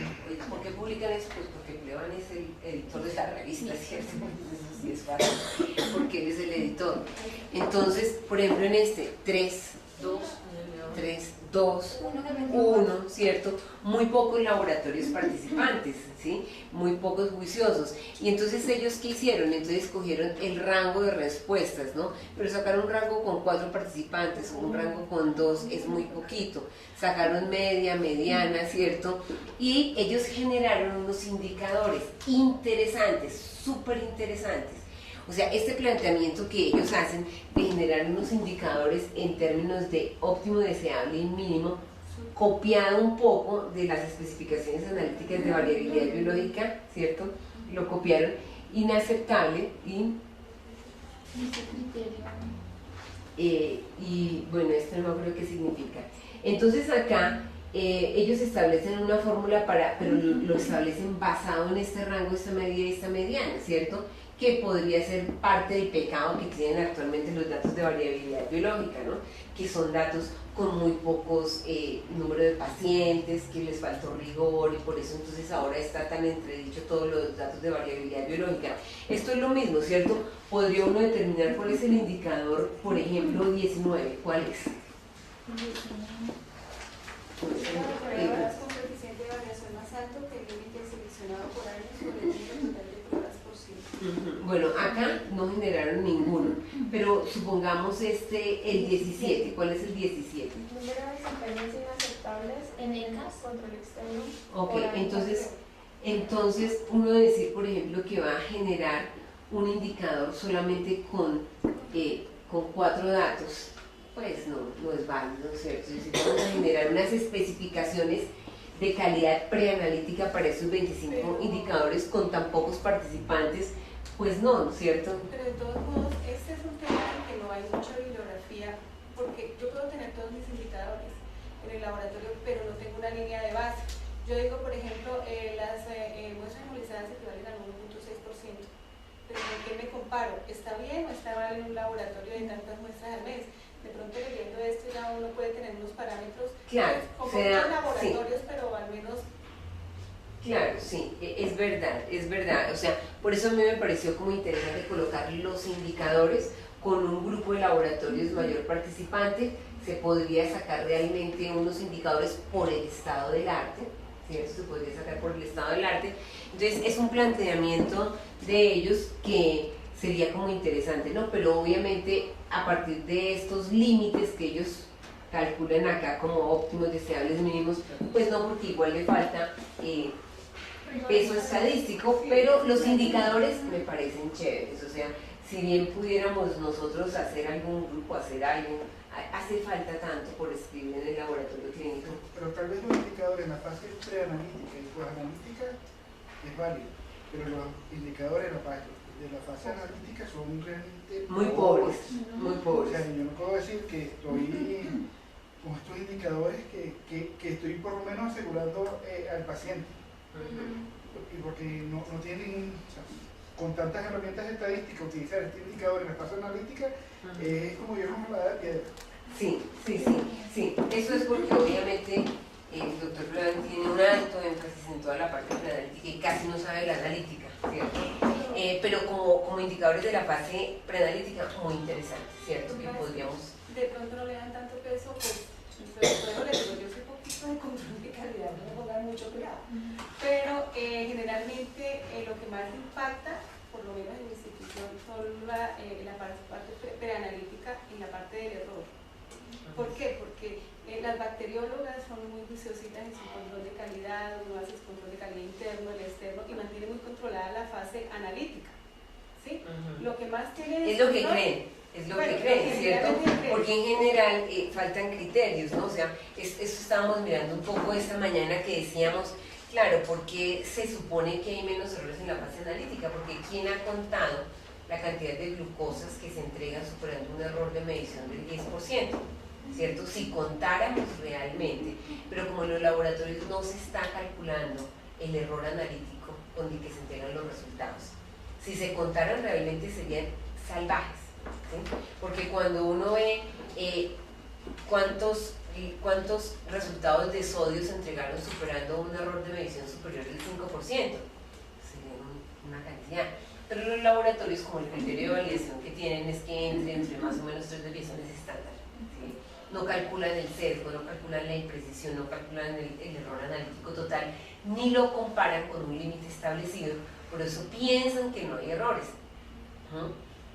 ¿Por qué publican eso? Pues porque Clevan es el editor de la revista, ¿cierto? Eso sí es fácil, porque él es el editor. Entonces, por ejemplo, en este, 3, 2, 1, ¿cierto? Muy pocos laboratorios participantes, ¿sí? Muy pocos juiciosos. Y entonces ellos, ¿qué hicieron? Entonces escogieron el rango de respuestas, ¿no? Pero sacaron un rango con 4 participantes, un rango con 2 es muy poquito. Sacaron media, mediana, ¿cierto? Y ellos generaron unos indicadores interesantes, súper interesantes. O sea, este planteamiento que ellos hacen de generar unos indicadores en términos de óptimo, deseable y mínimo, copiado un poco de las especificaciones analíticas de variabilidad biológica, ¿cierto? Lo copiaron, inaceptable y bueno, esto no me acuerdo qué significa. Entonces acá ellos establecen una fórmula pero lo establecen basado en este rango, esta medida y esta mediana, ¿cierto? Que podría ser parte del pecado que tienen actualmente los datos de variabilidad biológica, ¿no? Que son datos con muy pocos número de pacientes, que les faltó rigor y por eso entonces ahora está tan entredicho todos los datos de variabilidad biológica. Esto es lo mismo, ¿cierto? Podría uno determinar cuál es el indicador, por ejemplo, 19, ¿cuál es? Pruebas con coeficiente de variación más alto que el límite seleccionado por años sobre el número total de pruebas posibles. Bueno, acá no generaron ninguno, pero supongamos el 17. ¿Cuál es el 17? Número de desempeños inaceptables En el caso. control externo. Ok, entonces uno decir, por ejemplo, que va a generar un indicador solamente con 4 datos, pues no es válido, ¿cierto? Necesitamos generar unas especificaciones de calidad preanalítica para esos 25 indicadores con tan pocos participantes, pues no, ¿cierto? Pero de todos modos, este es un tema en que no hay mucha bibliografía, porque yo puedo tener todos mis indicadores en el laboratorio, pero no tengo una línea de base. Yo digo, por ejemplo, las muestras hemolyzadas equivalen al 1.6%, pero ¿con qué me comparo? ¿Está bien o está mal en un laboratorio de tantas muestras al mes? De pronto leyendo esto ya uno puede tener unos parámetros, claro, como o sea, otros laboratorios, sí. pero al menos... Claro, sí, es verdad, o sea, por eso a mí me pareció como interesante colocar los indicadores, con un grupo de laboratorios mayor participante se podría sacar realmente unos indicadores por el estado del arte, ¿cierto? Se podría sacar por el estado del arte. Entonces es un planteamiento de ellos que sería como interesante, ¿no? Pero obviamente a partir de estos límites que ellos calculan acá como óptimos, deseables, mínimos, pues no, porque igual le falta peso estadístico, pero los indicadores me parecen chéveres. O sea, si bien pudiéramos nosotros hacer algún grupo, hacer algo, hace falta tanto por escribir en el laboratorio clínico. Pero tal vez los indicadores en la fase preanalítica y posanalítica es válido, pero los indicadores de la fase analítica son realmente muy pobres, muy O pobres. sea, yo no puedo decir que estoy con estos indicadores que estoy por lo menos asegurando al paciente, y porque no tienen, o sea, con tantas herramientas estadísticas, utilizar este indicador en la fase analítica es como yo no me la da piedra. Sí. Eso es porque obviamente el doctor Plan tiene un alto énfasis en toda la parte preanalítica y casi no sabe la analítica, ¿cierto? Pero como indicadores de la fase preanalítica, muy interesante, ¿cierto? Que podríamos... De pronto no le dan tanto peso, pues, pero les digo, yo soy poquito de control de calidad, no me pongan mucho cuidado. Pero generalmente lo que más impacta, por lo menos en mi institución, son la parte preanalítica y la parte del error. ¿Por qué? Porque las bacteriólogas son muy juiciositas en su control de calidad, uno hace su control de calidad interno, el externo, y mantiene muy controlada la fase analítica. ¿Sí? Lo que más tiene Es lo que creen. Es lo que creen, ¿cierto? Porque en general faltan criterios, ¿no? O sea, eso estábamos mirando un poco esta mañana que decíamos, claro, porque se supone que hay menos errores en la fase analítica, porque ¿quién ha contado la cantidad de glucosas que se entregan superando un error de medición del 10%? ¿Cierto? Si contáramos realmente, pero como en los laboratorios no se está calculando el error analítico con el que se entregan los resultados, si se contaran realmente serían salvajes, ¿sí? Porque cuando uno ve cuántos resultados de sodio se entregaron superando un error de medición superior del 5%, sería una cantidad. Pero los laboratorios, como el criterio de validación que tienen es que entre más o menos 3 desviaciones estándar, ¿sí? No calculan el sesgo, no calculan la imprecisión, no calculan el error analítico total, ni lo comparan con un límite establecido. Por eso piensan que no hay errores,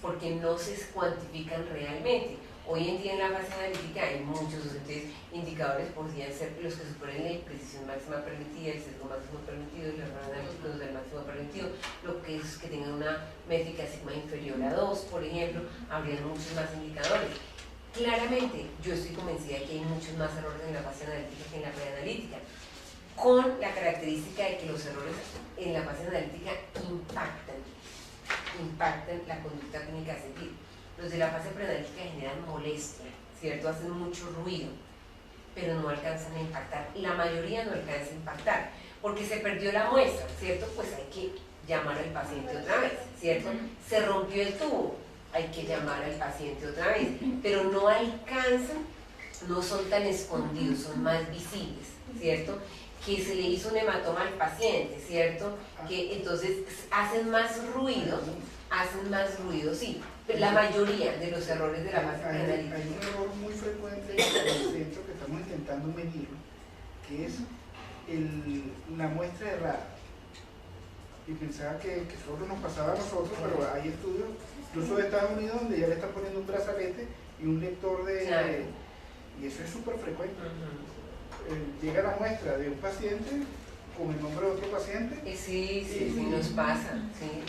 porque no se cuantifican realmente. Hoy en día en la fase analítica hay muchos indicadores, podrían ser los que superen la imprecisión máxima permitida, el sesgo máximo permitido, el error analítico del máximo permitido, lo que es que tengan una métrica sigma inferior a 2, por ejemplo, habrían muchos más indicadores. Claramente, yo estoy convencida de que hay muchos más errores en la fase analítica que en la preanalítica, con la característica de que los errores en la fase analítica impactan la conducta clínica a seguir. Los de la fase preanalítica generan molestia, ¿cierto? Hacen mucho ruido, pero no alcanzan a impactar. La mayoría no alcanza a impactar, porque se perdió la muestra, ¿cierto? Pues hay que llamar al paciente otra vez, ¿cierto? Se rompió el tubo, hay que llamar al paciente otra vez, pero no alcanzan, no son tan escondidos, son más visibles, ¿cierto? Que se le hizo un hematoma al paciente, ¿cierto? Que entonces hacen más ruido, sí, pero la mayoría de los errores de la fase preanalítica. Hay un error muy frecuente en el centro que estamos intentando medirlo, que es la muestra errada. Y pensaba que solo nos pasaba a nosotros, pero hay estudios, incluso de Estados Unidos, donde ya le están poniendo un brazalete y un lector de... Claro. Y eso es súper frecuente. Llega la muestra de un paciente con el nombre de otro paciente. Sí, nos pasa, sí,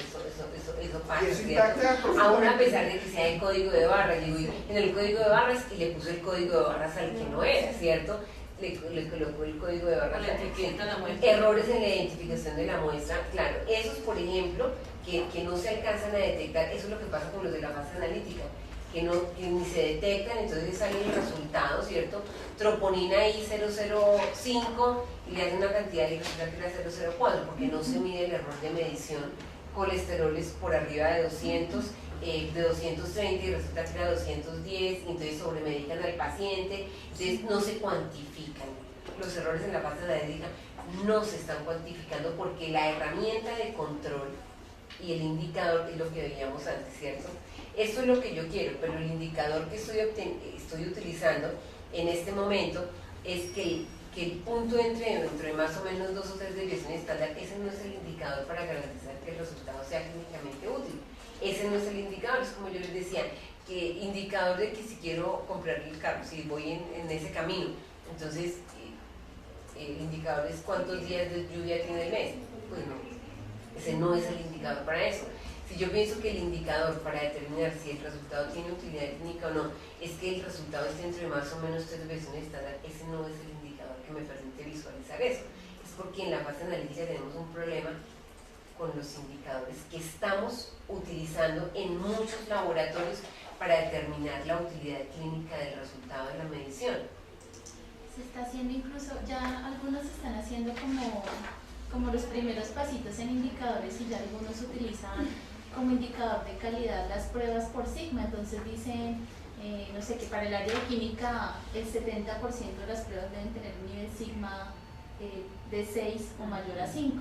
eso pasa. Y eso impacta aún a pesar de que sea el código de barras, en el código de barras y le puso el código de barras al que no era, ¿cierto? Le colocó el código de barras, errores en la identificación de la muestra, claro, esos por ejemplo, que no se alcanzan a detectar, eso es lo que pasa con los de la fase analítica, que ni se detectan, entonces sale el resultado, ¿cierto? Troponina I 005 y le hacen una cantidad y resulta que era 004, porque no se mide el error de medición, colesteroles por arriba de 200, de 230 y resulta que era 210, entonces sobremedican al paciente, entonces no se cuantifican. Los errores en la fase analítica no se están cuantificando porque la herramienta de control y el indicador es lo que veíamos antes, ¿cierto? Esto es lo que yo quiero, pero el indicador que estoy utilizando en este momento es que el punto entre más o menos 2 o 3 desviaciones estándar, ese no es el indicador para garantizar que el resultado sea clínicamente útil. Ese no es el indicador, es como yo les decía, que indicador de que si quiero comprar el carro, si voy en ese camino, entonces el indicador es cuántos días de lluvia tiene el mes. Pues no, ese no es el indicador para eso. Si yo pienso que el indicador para determinar si el resultado tiene utilidad clínica o no es que el resultado esté entre más o menos 3 desviaciones estándar, ese no es el indicador que me permite visualizar eso. Es porque en la fase analítica tenemos un problema con los indicadores que estamos utilizando en muchos laboratorios para determinar la utilidad clínica del resultado de la medición. Se está haciendo incluso, ya algunos están haciendo como los primeros pasitos en indicadores y ya algunos utilizan como indicador de calidad las pruebas por sigma, entonces dicen, no sé, que para el área de química el 70% de las pruebas deben tener un nivel sigma de 6 o mayor a 5.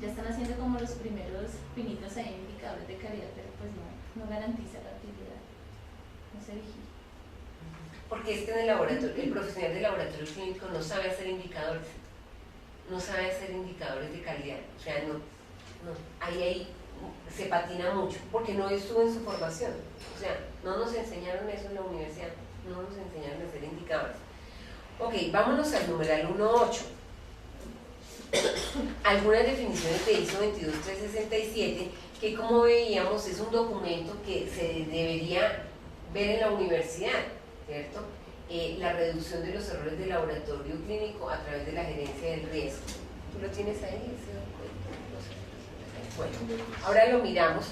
Ya están haciendo como los primeros pinitos ahí en indicadores de calidad, pero pues no garantiza la utilidad, no se vigila. Porque es que en el laboratorio, el profesional del laboratorio clínico no sabe hacer indicadores, no sabe hacer indicadores de calidad, o sea, no, ahí se patina mucho, porque no estuvo en su formación, o sea, no nos enseñaron eso en la universidad, no nos enseñaron a hacer indicadores. Ok, vámonos al numeral 1.8. Algunas definiciones de ISO 22367, que como veíamos es un documento que se debería ver en la universidad, ¿cierto? La reducción de los errores de laboratorio clínico a través de la gerencia del riesgo. ¿Tú lo tienes ahí? Bueno, ahora lo miramos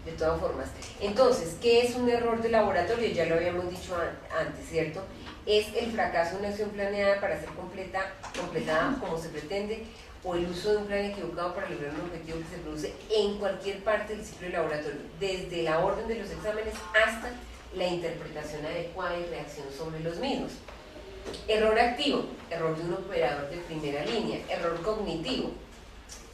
de todas formas. Entonces, ¿qué es un error de laboratorio? Ya lo habíamos dicho antes, ¿cierto? Es el fracaso de una acción planeada para ser completada como se pretende, o el uso de un plan equivocado para lograr un objetivo que se produce en cualquier parte del ciclo de laboratorio, desde la orden de los exámenes hasta la interpretación adecuada y reacción sobre los mismos. Error activo, error de un operador de primera línea. Error cognitivo,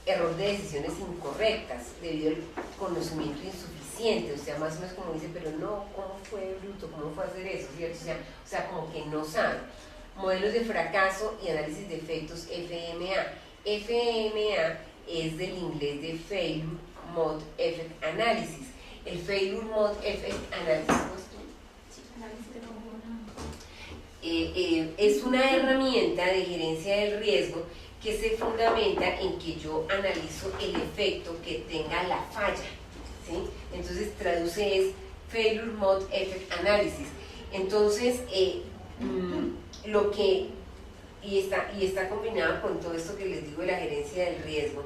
error de decisiones incorrectas debido al conocimiento insuficiente, o sea, más o menos como dice, pero no, ¿cómo fue bruto? ¿Cómo fue hacer eso? ¿Cierto? O sea, como que no sabe. Modelos de fracaso y análisis de efectos FMA. FMA es del inglés de Failure Mode Effect Analysis. El Failure Mode Effect Analysis es una herramienta de gerencia del riesgo que se fundamenta en que yo analizo el efecto que tenga la falla, ¿sí? Entonces traduce es Failure Mode Effect Analysis. Entonces lo que y está combinado con todo esto que les digo de la gerencia del riesgo.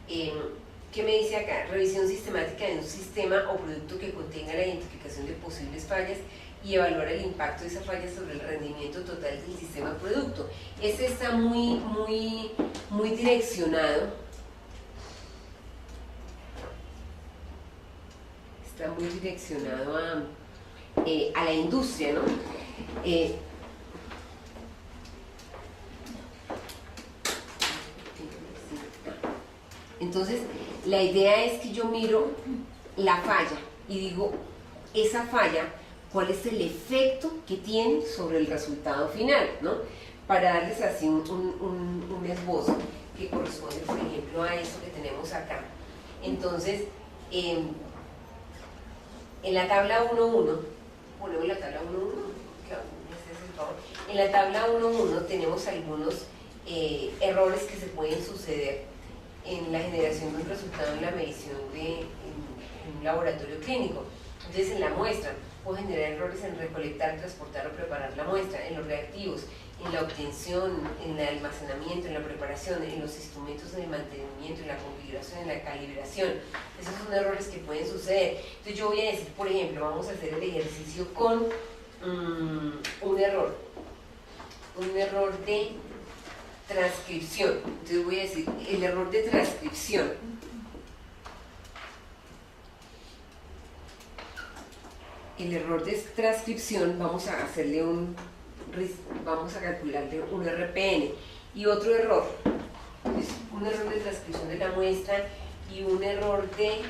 ¿Qué me dice acá? Revisión sistemática de un sistema o producto que contenga la identificación de posibles fallas y evaluar el impacto de esa falla sobre el rendimiento total del sistema o producto. Este está muy direccionado. Está muy direccionado a la industria, ¿no? Entonces, la idea es que yo miro la falla y digo, esa falla, ¿cuál es el efecto que tiene sobre el resultado final? ¿No? Para darles así un esbozo que corresponde, por ejemplo, a eso que tenemos acá. Entonces, en la tabla 1.1, ponemos la tabla 1.1, en la tabla 1.1 tenemos algunos errores que se pueden suceder en la generación de un resultado en la medición de un laboratorio clínico. Entonces, en la muestra puedo generar errores en recolectar, transportar o preparar la muestra, en los reactivos, en la obtención, en el almacenamiento, en la preparación, en los instrumentos de mantenimiento, en la configuración, en la calibración. Esos son errores que pueden suceder. Entonces yo voy a decir, por ejemplo, vamos a hacer el ejercicio con un error de transcripción. Entonces voy a decir el error de transcripción. El error de transcripción vamos a calcularle un RPN. Y otro error, es un error de transcripción de la muestra y un error de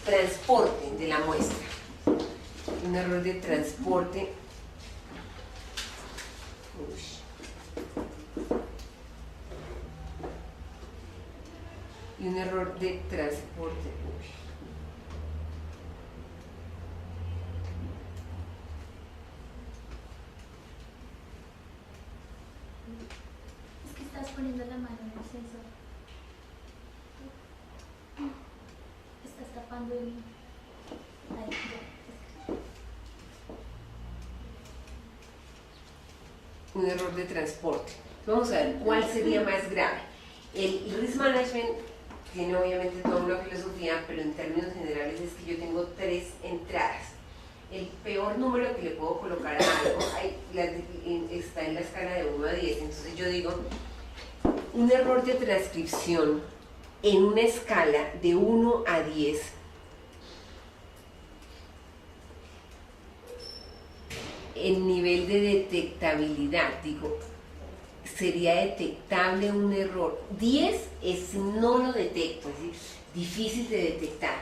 transporte de la muestra. Un error de transporte. Y un error de transporte. Es que estás poniendo la mano en el sensor. Estás tapando el... Ahí, ya. Un error de transporte. Vamos a ver cuál sería más grave. El risk management tiene obviamente toda una filosofía, pero en términos generales es que yo tengo 3 entradas. El peor número que le puedo colocar a algo está en la escala de 1 a 10. Entonces yo digo, un error de transcripción en una escala de 1 a 10 el nivel de detectabilidad, digo, sería detectable un error. 10 es si no lo detecto, es decir, difícil de detectar,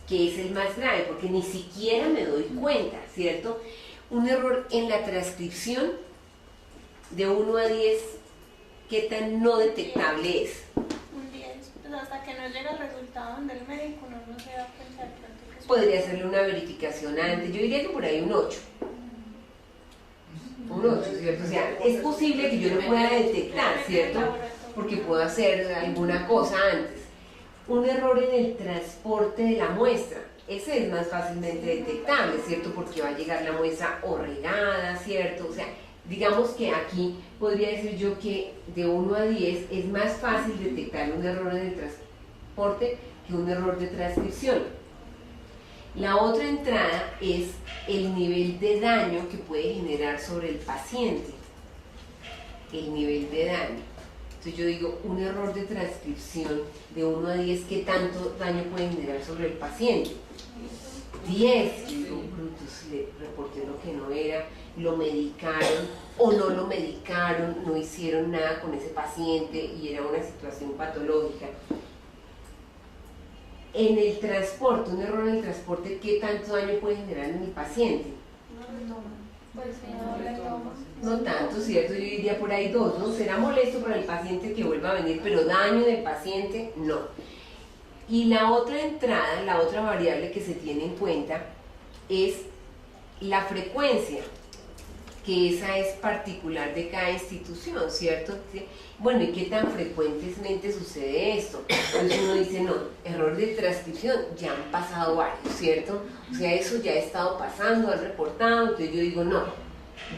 que es el más grave, porque ni siquiera me doy cuenta, ¿cierto? Un error en la transcripción de 1 a 10, ¿qué tan no detectable es? Un 10, pues hasta que no llega el resultado donde el médico no se da cuenta de pronto que es Podría hacerle una verificación antes, yo diría que por ahí un 8. Un 8, ¿cierto? O sea, es posible que yo lo pueda detectar, ¿cierto? Porque puedo hacer alguna cosa antes. Un error en el transporte de la muestra, ese es más fácilmente detectable, ¿cierto? Porque va a llegar la muestra o regada, ¿cierto? O sea, digamos que aquí podría decir yo que de 1 a 10 es más fácil detectar un error en el transporte que un error de transcripción. La otra entrada es el nivel de daño que puede generar sobre el paciente. El nivel de daño. Entonces yo digo, un error de transcripción de 1 a 10, ¿qué tanto daño puede generar sobre el paciente? 10. Digo, brutus, le reporté lo que no era, lo medicaron o no lo medicaron, no hicieron nada con ese paciente y era una situación patológica. En el transporte, un error en el transporte, ¿qué tanto daño puede generar en el paciente? Pues no le tomo. No tanto, ¿cierto? Yo diría por ahí 2, ¿no? Será molesto para el paciente que vuelva a venir, pero daño del paciente, no. Y la otra entrada, la otra variable que se tiene en cuenta es la frecuencia, que esa es particular de cada institución, ¿cierto? ¿Sí? Bueno, ¿y qué tan frecuentemente sucede esto? Entonces uno dice, no, error de transcripción, ya han pasado varios, ¿cierto? O sea, eso ya ha estado pasando, han reportado, entonces yo digo, no,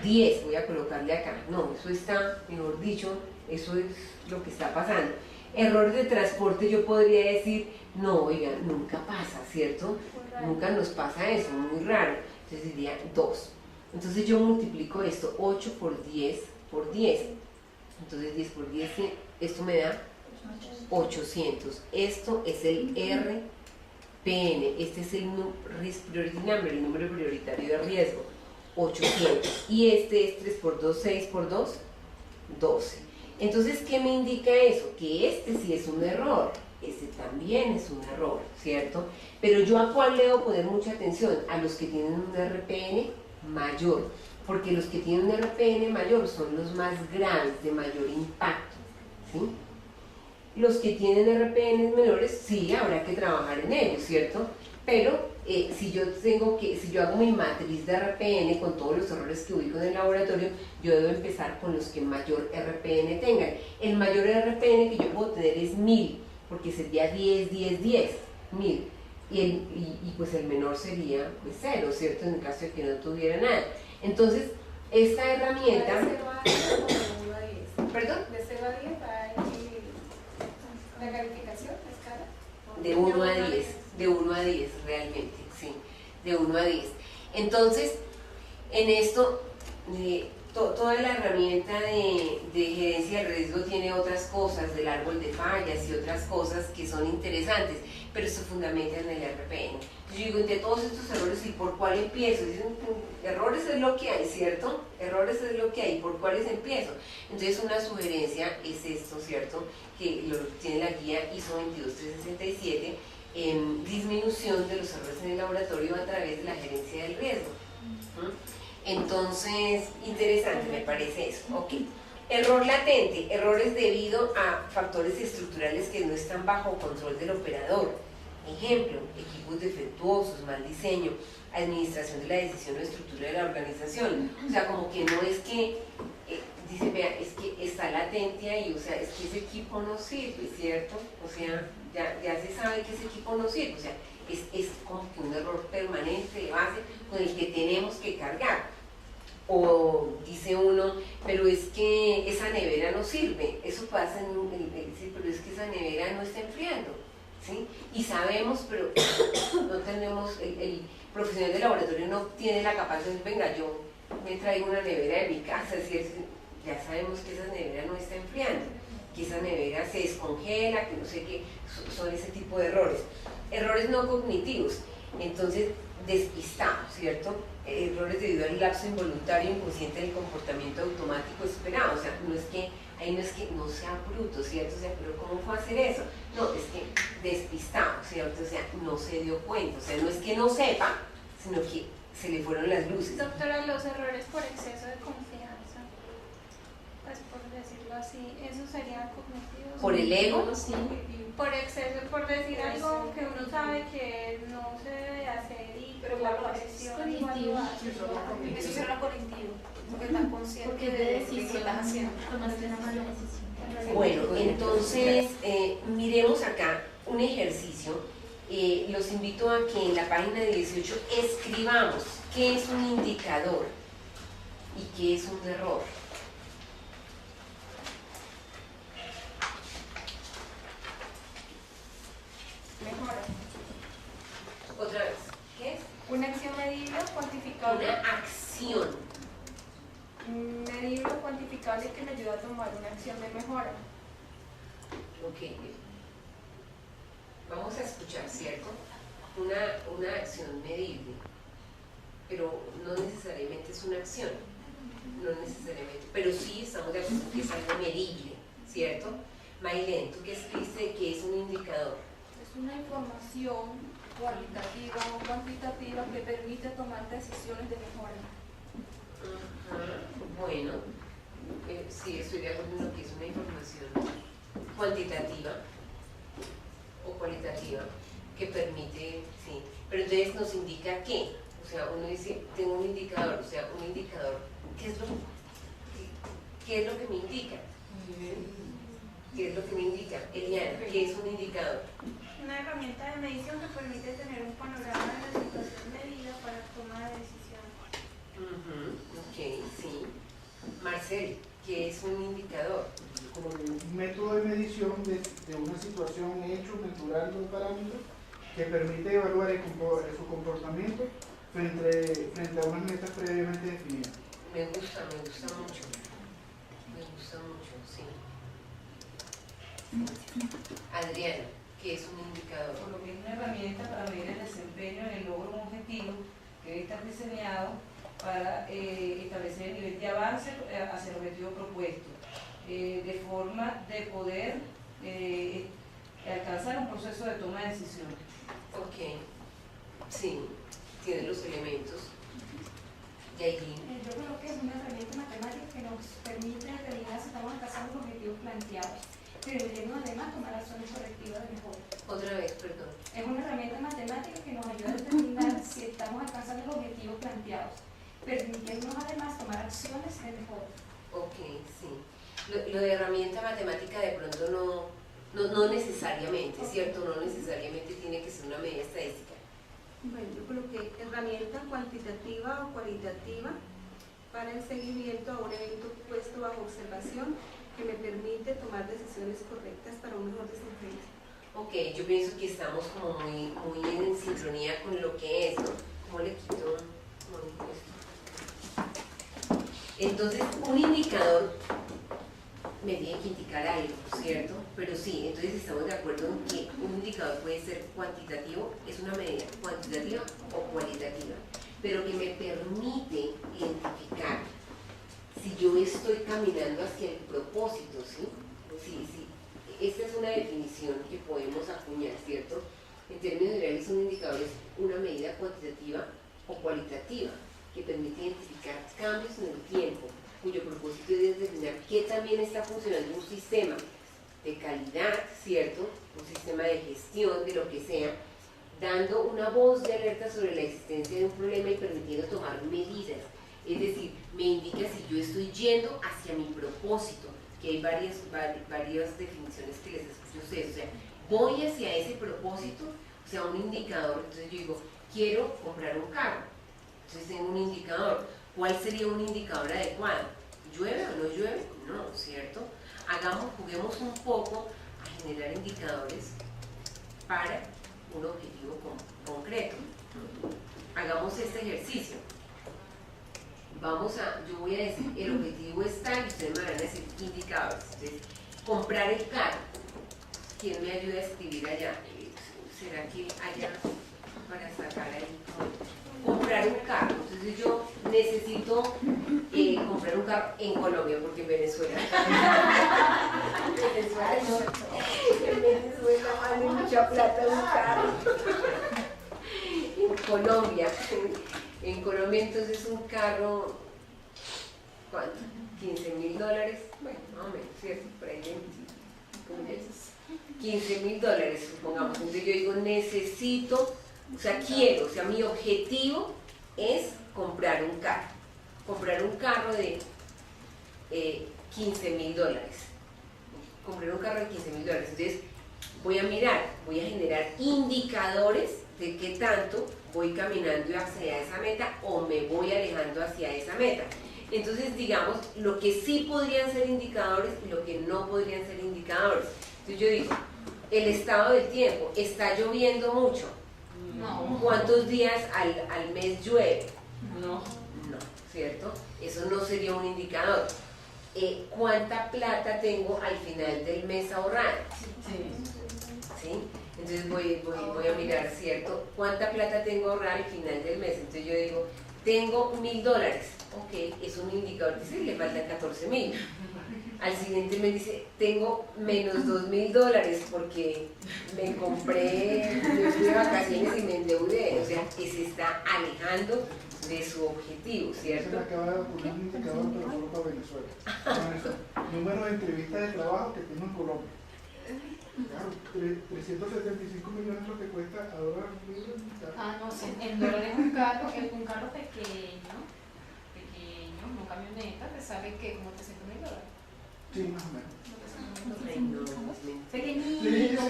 10, voy a colocarle acá, no, eso está, mejor dicho, eso es lo que está pasando. Error de transporte yo podría decir, no, oiga, nunca pasa, ¿cierto? Nunca nos pasa eso, muy raro, entonces diría 2. Entonces yo multiplico esto, 8 por 10 por 10. Entonces 10 por 10, esto me da 800. Esto es el RPN, este es el Risk Priority Number, el número prioritario de riesgo, 800. Y este es 3 por 2, 6 por 2, 12. Entonces, ¿qué me indica eso? Que este sí es un error, este también es un error, ¿cierto? Pero yo ¿a cuál le debo poner mucha atención? A los que tienen un RPN mayor, porque los que tienen un RPN mayor son los más graves, de mayor impacto, ¿sí? Los que tienen RPN menores, sí, habrá que trabajar en ellos, ¿cierto? Pero si yo hago mi matriz de RPN con todos los errores que ubico en el laboratorio, yo debo empezar con los que mayor RPN tengan. El mayor RPN que yo puedo tener es 1000, porque sería 10, 10, 10, 1000. Y pues el menor sería pues 0, ¿cierto? En el caso de que no tuviera nada. Entonces, esta herramienta... ¿De 0 a 10 o de 1 a 10? ¿Perdón? ¿De 0 a 10 hay la calificación, la escala? De 1 a 10, de 1 a 10 realmente, sí, de 1 a 10. Entonces, en esto, toda la herramienta de gerencia de riesgo tiene otras cosas, del árbol de fallas y otras cosas que son interesantes, pero se fundamenta en el RPN. Yo digo, entre todos estos errores, ¿y por cuál empiezo? Dicen, errores es lo que hay, ¿cierto? Errores es lo que hay, ¿por cuáles empiezo? Entonces una sugerencia es esto, ¿cierto? Que lo tiene la guía ISO 22367, en disminución de los errores en el laboratorio a través de la gerencia del riesgo. Entonces, interesante me parece eso. Ok. Error latente, errores debido a factores estructurales que no están bajo control del operador. Ejemplo, equipos defectuosos, mal diseño, administración de la decisión o estructura de la organización. O sea, como que no es que, dice, vea, es que está latente ahí, o sea, es que ese equipo no sirve, ¿cierto? O sea, ya se sabe que ese equipo no sirve, o sea, es como que un error permanente de base con el que tenemos que cargar. O dice uno, pero es que esa nevera no sirve, eso pasa pero es que esa nevera no está enfriando, ¿sí? Y sabemos, pero no tenemos, el profesional de laboratorio no tiene la capacidad de decir, venga, yo me traigo una nevera de mi casa, ¿cierto? Ya sabemos que esa nevera no está enfriando, que esa nevera se descongela, que no sé qué, son ese tipo de errores. Errores no cognitivos, entonces despistado, ¿cierto? Errores debido al lapso involuntario inconsciente del comportamiento automático esperado, o sea, no es que ahí no es que no sea bruto, ¿cierto? O sea, pero ¿cómo fue a hacer eso? No, es que despistado, ¿cierto? O sea, no se dio cuenta, o sea, no es que no sepa, sino que se le fueron las luces. Doctora, los errores por exceso de confianza, pues por decirlo así, ¿eso sería cognitivo? ¿Por el ego? Sí. Por exceso, por decir algo que uno sabe que no se debe hacer y Pero por la claro, presión es igual cognitivo. lo hace. Eso será cognitivo, porque estás consciente Porque es de de lo que decisión, estás haciendo. tomaste una mala decisión. Bueno, entonces miremos acá un ejercicio. Los invito a que en la página 18 escribamos qué es un indicador y qué es un error. Mejora. Otra vez, ¿qué es? Una acción medible o cuantificable. Una acción. Medible o cuantificable que me ayuda a tomar una acción de mejora. Ok. Vamos a escuchar, ¿cierto? Una acción medible, pero no necesariamente es una acción, no necesariamente, pero sí estamos de acuerdo que es algo medible, ¿cierto? Maylene, ¿tú qué escribiste que es un indicador? Es una información cualitativa o cuantitativa que permite tomar decisiones de mejora. Ajá, bueno, sí, estoy de acuerdo en lo que es una información cuantitativa o cualitativa que permite, sí, pero entonces nos indica qué, o sea, uno dice, tengo un indicador, o sea, un indicador, ¿qué es lo que me indica? ¿Qué es lo que me indica? Eliana, ¿qué es un indicador? Una herramienta de medición que permite tener un panorama de la situación medida para toma de decisiones. Ok, sí. Marcel, ¿qué es un indicador? Como un método de medición de una situación, hecho, natural de un parámetro que permite evaluar su comportamiento frente a unas metas previamente definidas. Me gusta mucho. Me gusta mucho, sí. Adriana, ¿qué es un indicador? Por lo que es una herramienta para medir el desempeño en el logro de un objetivo que debe estar diseñado para establecer el nivel de avance hacia el objetivo propuesto, de forma de poder alcanzar un proceso de toma de decisiones. Ok, sí, tiene los elementos. Yailin. Yo creo que es una herramienta matemática que nos permite determinar si estamos alcanzando los objetivos planteados, permitiendo además tomar acciones correctivas de mejora. Otra vez, perdón. Es una herramienta matemática que nos ayuda a determinar si estamos alcanzando los objetivos planteados, permitiéndonos además tomar acciones de mejora. Ok, sí. Lo de herramienta matemática de pronto no necesariamente, ¿cierto? No necesariamente tiene que ser una medida estadística. Bueno, yo creo que herramienta cuantitativa o cualitativa para el seguimiento a un evento puesto bajo observación que me permite tomar decisiones correctas para un mejor desempeño. Ok, yo pienso que estamos como muy en sincronía con lo que es, ¿no? ¿Cómo le quito? Entonces, un indicador me tiene que indicar algo, ¿cierto? Pero sí, entonces estamos de acuerdo en que un indicador puede ser cuantitativo, es una medida cuantitativa o cualitativa, pero que me permite identificar si yo estoy caminando hacia el propósito, ¿sí? Sí, sí. Esta es una definición que podemos acuñar, ¿cierto? En términos generales, un indicador es una medida cuantitativa o cualitativa que permite identificar cambios en el tiempo, cuyo propósito es determinar qué también está funcionando un sistema de calidad, ¿cierto? Un sistema de gestión, de lo que sea, dando una voz de alerta sobre la existencia de un problema y permitiendo tomar medidas. Es decir, me indica si yo estoy yendo hacia mi propósito, que hay varias definiciones que les escucho a ustedes. O sea, voy hacia ese propósito, o sea, un indicador. Entonces yo digo, quiero comprar un carro. Entonces tengo un indicador. ¿Cuál sería un indicador adecuado? ¿Llueve o no llueve? No, ¿cierto? Juguemos un poco a generar indicadores para un objetivo concreto. Hagamos este ejercicio. Yo voy a decir, el objetivo es tal, y ustedes me van a decir indicadores. Entonces, comprar el carro. ¿Quién me ayuda a escribir allá? ¿Será que allá para sacar ahí? Comprar un carro. Entonces yo necesito comprar un carro en Colombia, porque en Venezuela vale mucha plata un carro. En Colombia entonces un carro, ¿cuánto? $15.000, bueno, más o menos, ¿cierto? Por ahí 15.000, supongamos. Entonces yo digo, necesito, o sea, quiero, o sea, mi objetivo es comprar un carro de $15.000. Comprar un carro de $15.000. Entonces voy a mirar, voy a generar indicadores de qué tanto voy caminando hacia esa meta o me voy alejando hacia esa meta. Entonces, digamos, lo que sí podrían ser indicadores y lo que no podrían ser indicadores. Entonces yo digo, el estado del tiempo, ¿está lloviendo mucho? No. ¿Cuántos días al mes llueve? No. No, ¿cierto? Eso no sería un indicador. ¿Cuánta plata tengo al final del mes ahorrada? Sí. ¿Sí? Entonces voy a mirar, ¿cierto? ¿Cuánta plata tengo ahorrada al final del mes? Entonces yo digo, tengo $1.000. Ok, es un indicador, dice, le faltan 14.000. Al siguiente me dice, tengo menos $2.000 porque me compré, yo fui de vacaciones y me endeudé. O sea, que se está alejando de su objetivo, Se ¿cierto? me acaba de ocurrir un indicador, pero solo para Venezuela. Número de entrevistas de trabajo que tengo en Colombia. Claro, 375 millones es lo que cuesta ahora un libro. No, sí, en dólares un carro pequeño, no camioneta, te sale que como $300.000. Sí, más o menos. Ay, no, Pequeñito.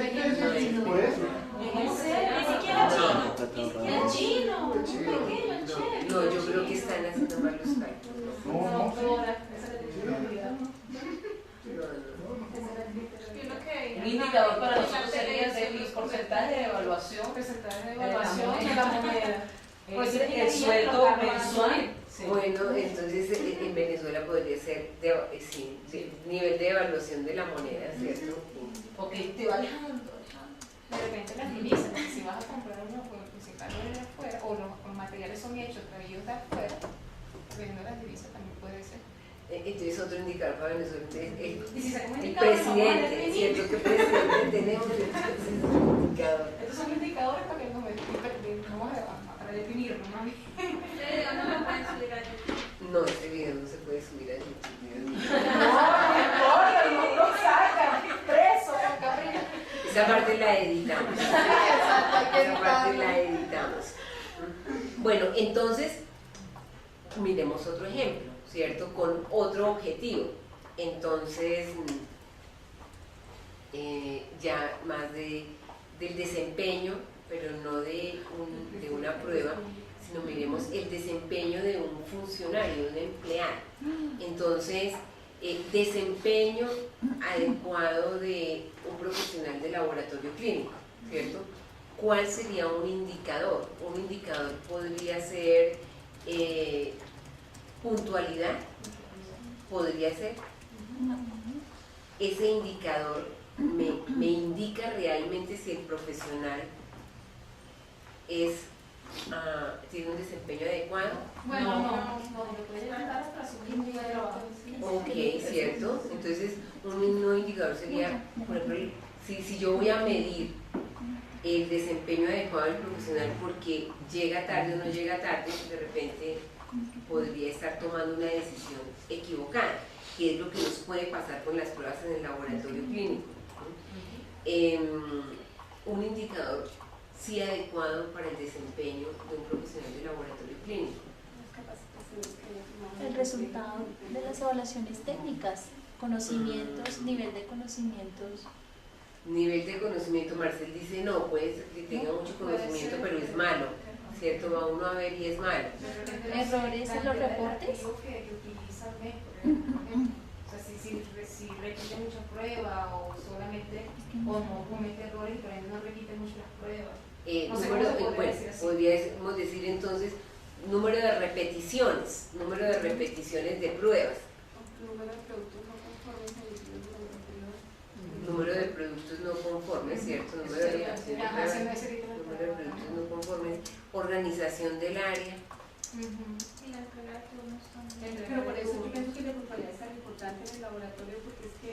Por eso. Ni siquiera chino, pequeño, chévere. No, yo creo que están haciendo mal los cálculos. No. Un indicador para nosotros sería el porcentaje de evaluación Porcentaje de evaluación de la moneda. Pues el sueldo mensual. Sí. Bueno, entonces en Venezuela podría ser nivel de evaluación de la moneda, ¿cierto? Porque te va alejando. De repente las divisas, si vas a comprar uno que carro de afuera, o los materiales son hechos, traídos de afuera, viendo las divisas también puede ser. Entonces otro indicador para Venezuela es Y si sacamos el indicadores, presidente, ¿cierto? ¿Qué presidente tenemos? Entonces es un indicador. Estos son indicadores para que nos vamos a definirnos, ¿no? No, este video no se puede subir a YouTube. No sacan, preso, cabrón. Esa parte la editamos. Esa parte la editamos. Bueno, entonces, miremos otro ejemplo, ¿cierto? Con otro objetivo. Entonces, ya más del desempeño, pero no de una prueba, sino miremos el desempeño de un funcionario, de un empleado. Entonces, desempeño adecuado de un profesional de laboratorio clínico, ¿cierto? ¿Cuál sería un indicador? Un indicador podría ser puntualidad, podría ser. Ese indicador me indica realmente si el profesional tiene un desempeño adecuado. Bueno, no, le puede dar hasta su mismo trabajo. Ok, ¿cierto? Entonces, un mismo indicador sería, por ejemplo, si yo voy a medir el desempeño adecuado del profesional porque llega tarde o no llega tarde, de repente podría estar tomando una decisión equivocada, que es lo que nos puede pasar con las pruebas en el laboratorio clínico. Un indicador sí adecuado para el desempeño de un profesional de laboratorio clínico. El resultado de las evaluaciones técnicas, conocimientos, nivel de conocimientos. Nivel de conocimiento, Marcel dice no, puede ser que tenga mucho conocimiento, pero es malo, ¿cierto? Va uno a ver y es malo. Errores en los reportes. Que utiliza el método, o sea, si repite mucha prueba o solamente o no comete errores, pero no repite mucho las pruebas. No sé cómo se podría decir así. Podríamos decir entonces número de repeticiones de pruebas. Número de productos no conformes, ¿cierto? Número de productos no conformes, organización del área. Pero por eso yo pienso que la puntualidad es tan importante en el laboratorio, porque es que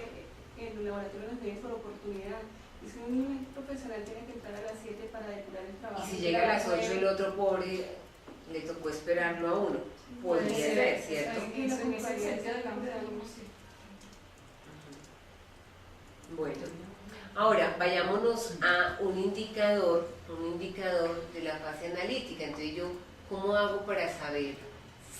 en el laboratorio nos viene por oportunidad. Y si un profesional tiene que entrar a las 7 para depurar el trabajo. Y si llega a las 8 el otro pobre le tocó esperarlo a uno. Podría ser, ¿cierto? Bueno, ahora vayámonos a un indicador de la fase analítica. Entonces yo, ¿cómo hago para saber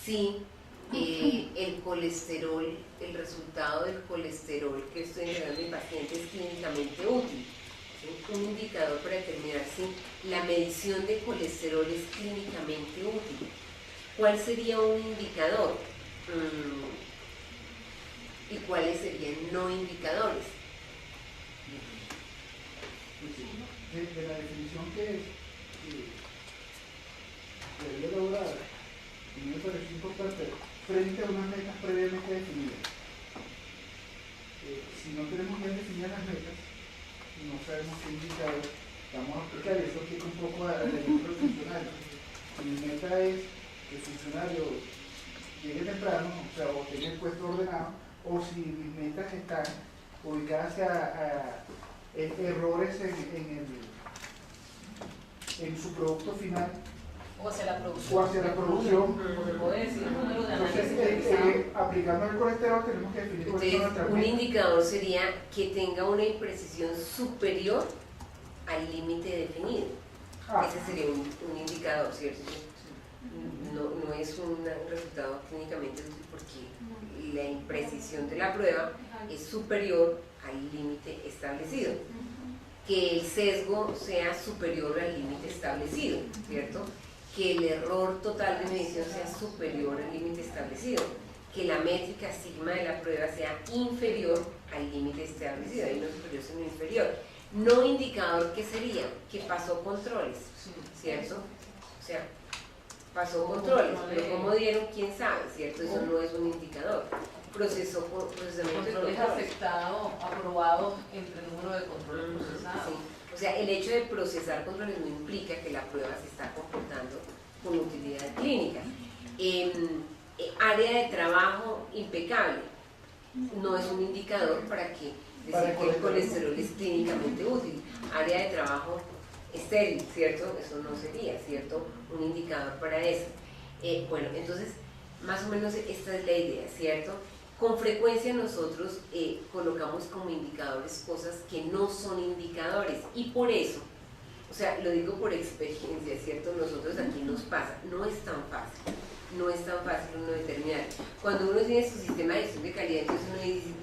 si el colesterol, el resultado del colesterol que estoy entregando a mi paciente es clínicamente útil? ¿Sí? Un indicador para determinar si la medición de colesterol es clínicamente útil. ¿Cuál sería un indicador? ¿Y cuáles serían no indicadores? De la definición que debería lograr, y me parece importante, frente a unas metas previamente definidas. Si no tenemos bien definidas las metas, no sabemos qué indicador vamos a aplicar. Eso quita un poco al ejemplo del funcionario. Si mi meta es que el funcionario llegue temprano, o sea, o tenga el puesto ordenado, o si mis metas están ubicadas a errores en su producto final o hacia la producción. Porque puede decir el número de entonces, aplicando el colesterol tenemos que definir cuáles son nuestras Un metas. indicador sería que tenga una imprecisión superior al límite definido. Ese sería un indicador, ¿cierto? No es un resultado clínicamente útil porque la imprecisión de la prueba es superior al límite establecido. Que el sesgo sea superior al límite establecido, ¿cierto? Que el error total de medición sea superior al límite establecido. Que la métrica sigma de la prueba sea inferior al límite establecido. Hay no superior, sino inferior. No indicador, ¿qué sería? Que pasó controles, ¿cierto? O sea, pasó controles, pero ¿cómo dieron? ¿Quién sabe? ¿Cierto? Eso no es un indicador. Procesamiento de controles controles. afectados, aprobados entre el número de controles procesados. Sí. O sea, el hecho de procesar controles no implica que la prueba se está comportando con utilidad clínica. Área de trabajo impecable no es un indicador para que decir que el colesterol es clínicamente útil. Área de trabajo estéril, ¿cierto? Eso no sería, ¿cierto? Un indicador para eso. Bueno, entonces, más o menos esta es la idea, ¿cierto? Con frecuencia nosotros colocamos como indicadores cosas que no son indicadores y por eso, o sea, lo digo por experiencia, ¿cierto? Nosotros aquí nos pasa, no es tan fácil uno determinar. Cuando uno tiene su sistema de gestión de calidad, entonces uno dice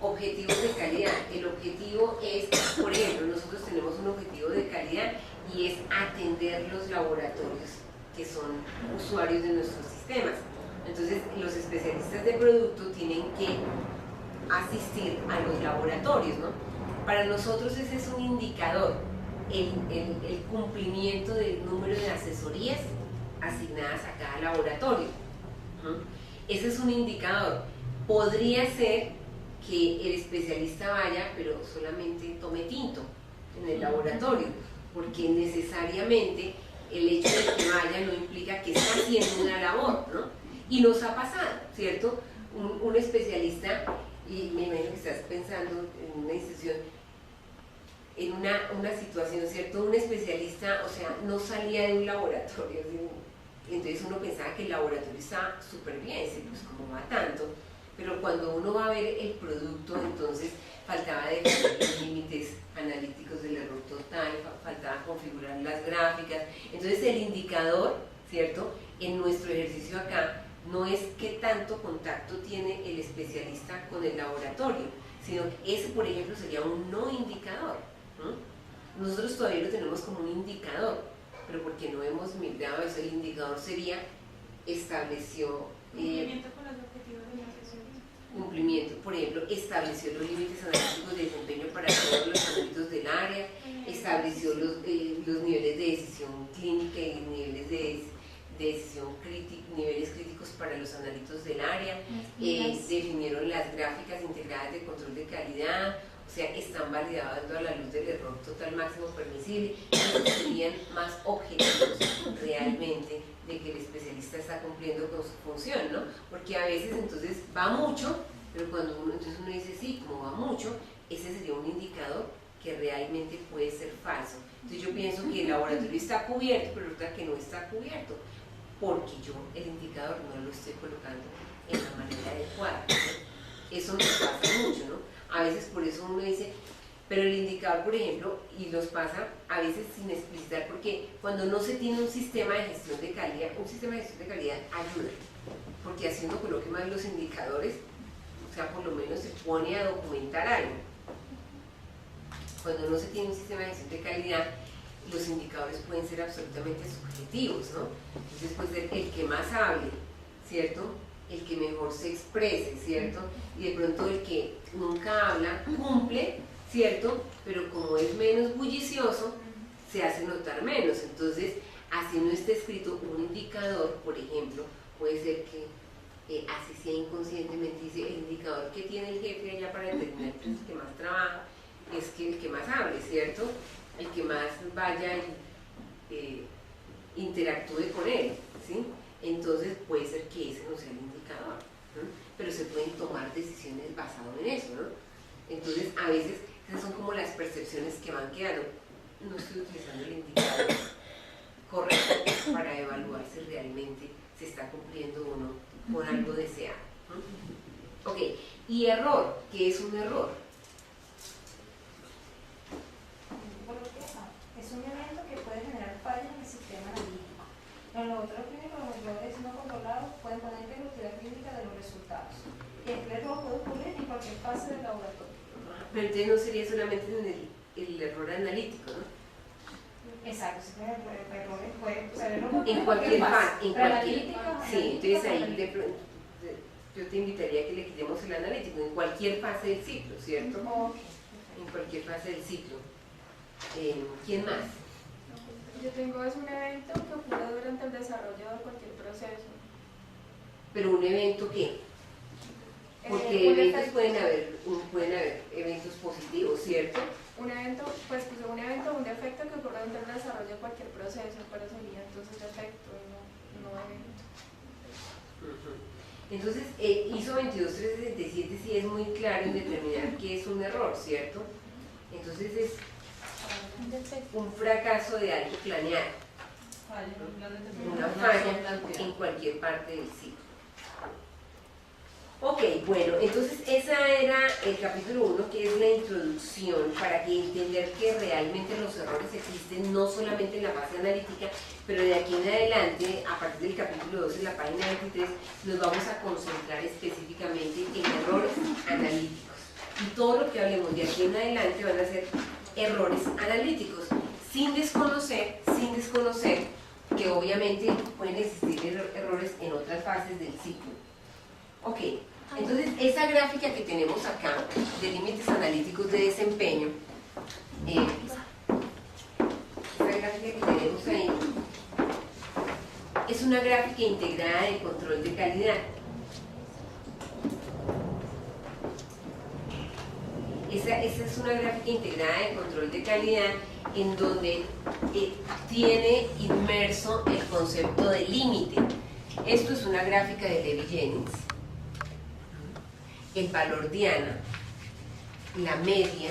objetivos de calidad. El objetivo es, por ejemplo, nosotros tenemos un objetivo de calidad y es atender los laboratorios que son usuarios de nuestros sistemas. Entonces, los especialistas de producto tienen que asistir a los laboratorios, ¿no? Para nosotros ese es un indicador, el cumplimiento del número de asesorías asignadas a cada laboratorio. Ese es un indicador. podría ser que el especialista vaya, pero solamente tome tinto en el laboratorio, porque necesariamente el hecho de que vaya no implica que está haciendo una labor, ¿no? Y nos ha pasado, ¿cierto? Un especialista, y me imagino que estás pensando en una institución, en una situación, ¿cierto? Un especialista, o sea, no salía de un laboratorio, ¿sí? Entonces uno pensaba que el laboratorio estaba súper bien, ¿sí? Pues como va tanto, pero cuando uno va a ver el producto, entonces faltaba definir los límites analíticos del error total, faltaba configurar las gráficas. Entonces el indicador, ¿cierto? En nuestro ejercicio acá no es qué tanto contacto tiene el especialista con el laboratorio, sino que ese, por ejemplo, sería un no indicador, ¿no? Nosotros todavía lo tenemos como un indicador, pero porque no hemos migrado eso, el indicador sería estableció Cumplimiento con los objetivos de la sesión. cumplimiento, por ejemplo, estableció los límites analíticos de desempeño para todos los ámbitos del área, estableció los niveles de decisión clínica y niveles de decisión niveles críticos para los análitos del área, definieron las gráficas integradas de control de calidad, o sea, están validando a la luz del error total máximo permisible. Estos serían más objetivos realmente de que el especialista está cumpliendo con su función, ¿no? Porque a veces entonces va mucho, pero cuando uno dice sí, como va mucho, ese sería un indicador que realmente puede ser falso. Entonces yo pienso que el laboratorio está cubierto, pero resulta que no está cubierto, porque yo el indicador no lo estoy colocando en la manera adecuada, ¿no? Eso nos pasa mucho, ¿no? A veces por eso uno dice, pero el indicador, por ejemplo, y los pasa a veces sin explicitar, porque cuando no se tiene un sistema de gestión de calidad, un sistema de gestión de calidad ayuda, porque así uno coloque más los indicadores, o sea, por lo menos se pone a documentar algo. Cuando no se tiene un sistema de gestión de calidad, los indicadores pueden ser absolutamente subjetivos, ¿no? Entonces puede ser el que más hable, ¿cierto? El que mejor se exprese, ¿cierto? Y de pronto el que nunca habla, cumple, ¿cierto? Pero como es menos bullicioso, se hace notar menos. Entonces, así no esté escrito un indicador, por ejemplo, puede ser que así sea inconscientemente, dice el indicador que tiene el jefe allá para determinar quién es el que más trabaja, es que el que más hable, ¿cierto? El que más vaya y interactúe con él, ¿sí? Entonces puede ser que ese no sea el indicador, ¿no? Pero se pueden tomar decisiones basadas en eso, ¿no? Entonces a veces esas son como las percepciones que van quedando. No estoy utilizando el indicador correcto para evaluar si realmente se está cumpliendo o no con algo deseado, ¿no? Ok, y error, ¿qué es un error? Es un evento que puede generar fallas en el sistema analítico. En los otros clínicos, los errores no controlados pueden poner en riesgo la clínica de los resultados. Y este error puede ocurrir en cualquier fase del laboratorio. Pero entonces no sería solamente en el error analítico, ¿no? Exacto, si tiene errores, puede ser error En cualquier fase, en cualquier. Sí, entonces ahí yo te invitaría a que le quitemos el analítico en cualquier fase del ciclo, ¿cierto? En cualquier fase del ciclo. ¿Quién más? Yo tengo es un evento que ocurre durante el desarrollo de cualquier proceso. ¿Pero un evento qué? Porque Un eventos efecto. pueden haber eventos positivos, ¿cierto? Un evento, pues un evento, un defecto que ocurre durante el desarrollo de cualquier proceso, pero sería entonces defecto, no evento. Entonces, ISO 22367 sí es muy claro en determinar qué es un error, ¿cierto? Entonces es un fracaso de algo planeado, una falla en cualquier parte del ciclo. Ok, bueno, entonces ese era el capítulo 1, que es la introducción para que entender que realmente los errores existen no solamente en la fase analítica, pero de aquí en adelante, a partir del capítulo 2 en la página 23, nos vamos a concentrar específicamente en errores analíticos. Y todo lo que hablemos de aquí en adelante van a ser errores analíticos, sin desconocer que obviamente pueden existir errores en otras fases del ciclo. Ok, entonces esa gráfica que tenemos acá de límites analíticos de desempeño, esa gráfica que tenemos ahí, es una gráfica integrada de control de calidad. Esa es una gráfica integrada de control de calidad en donde tiene inmerso el concepto de límite. Esto es una gráfica de Levy-Jennings, el valor diana, la media,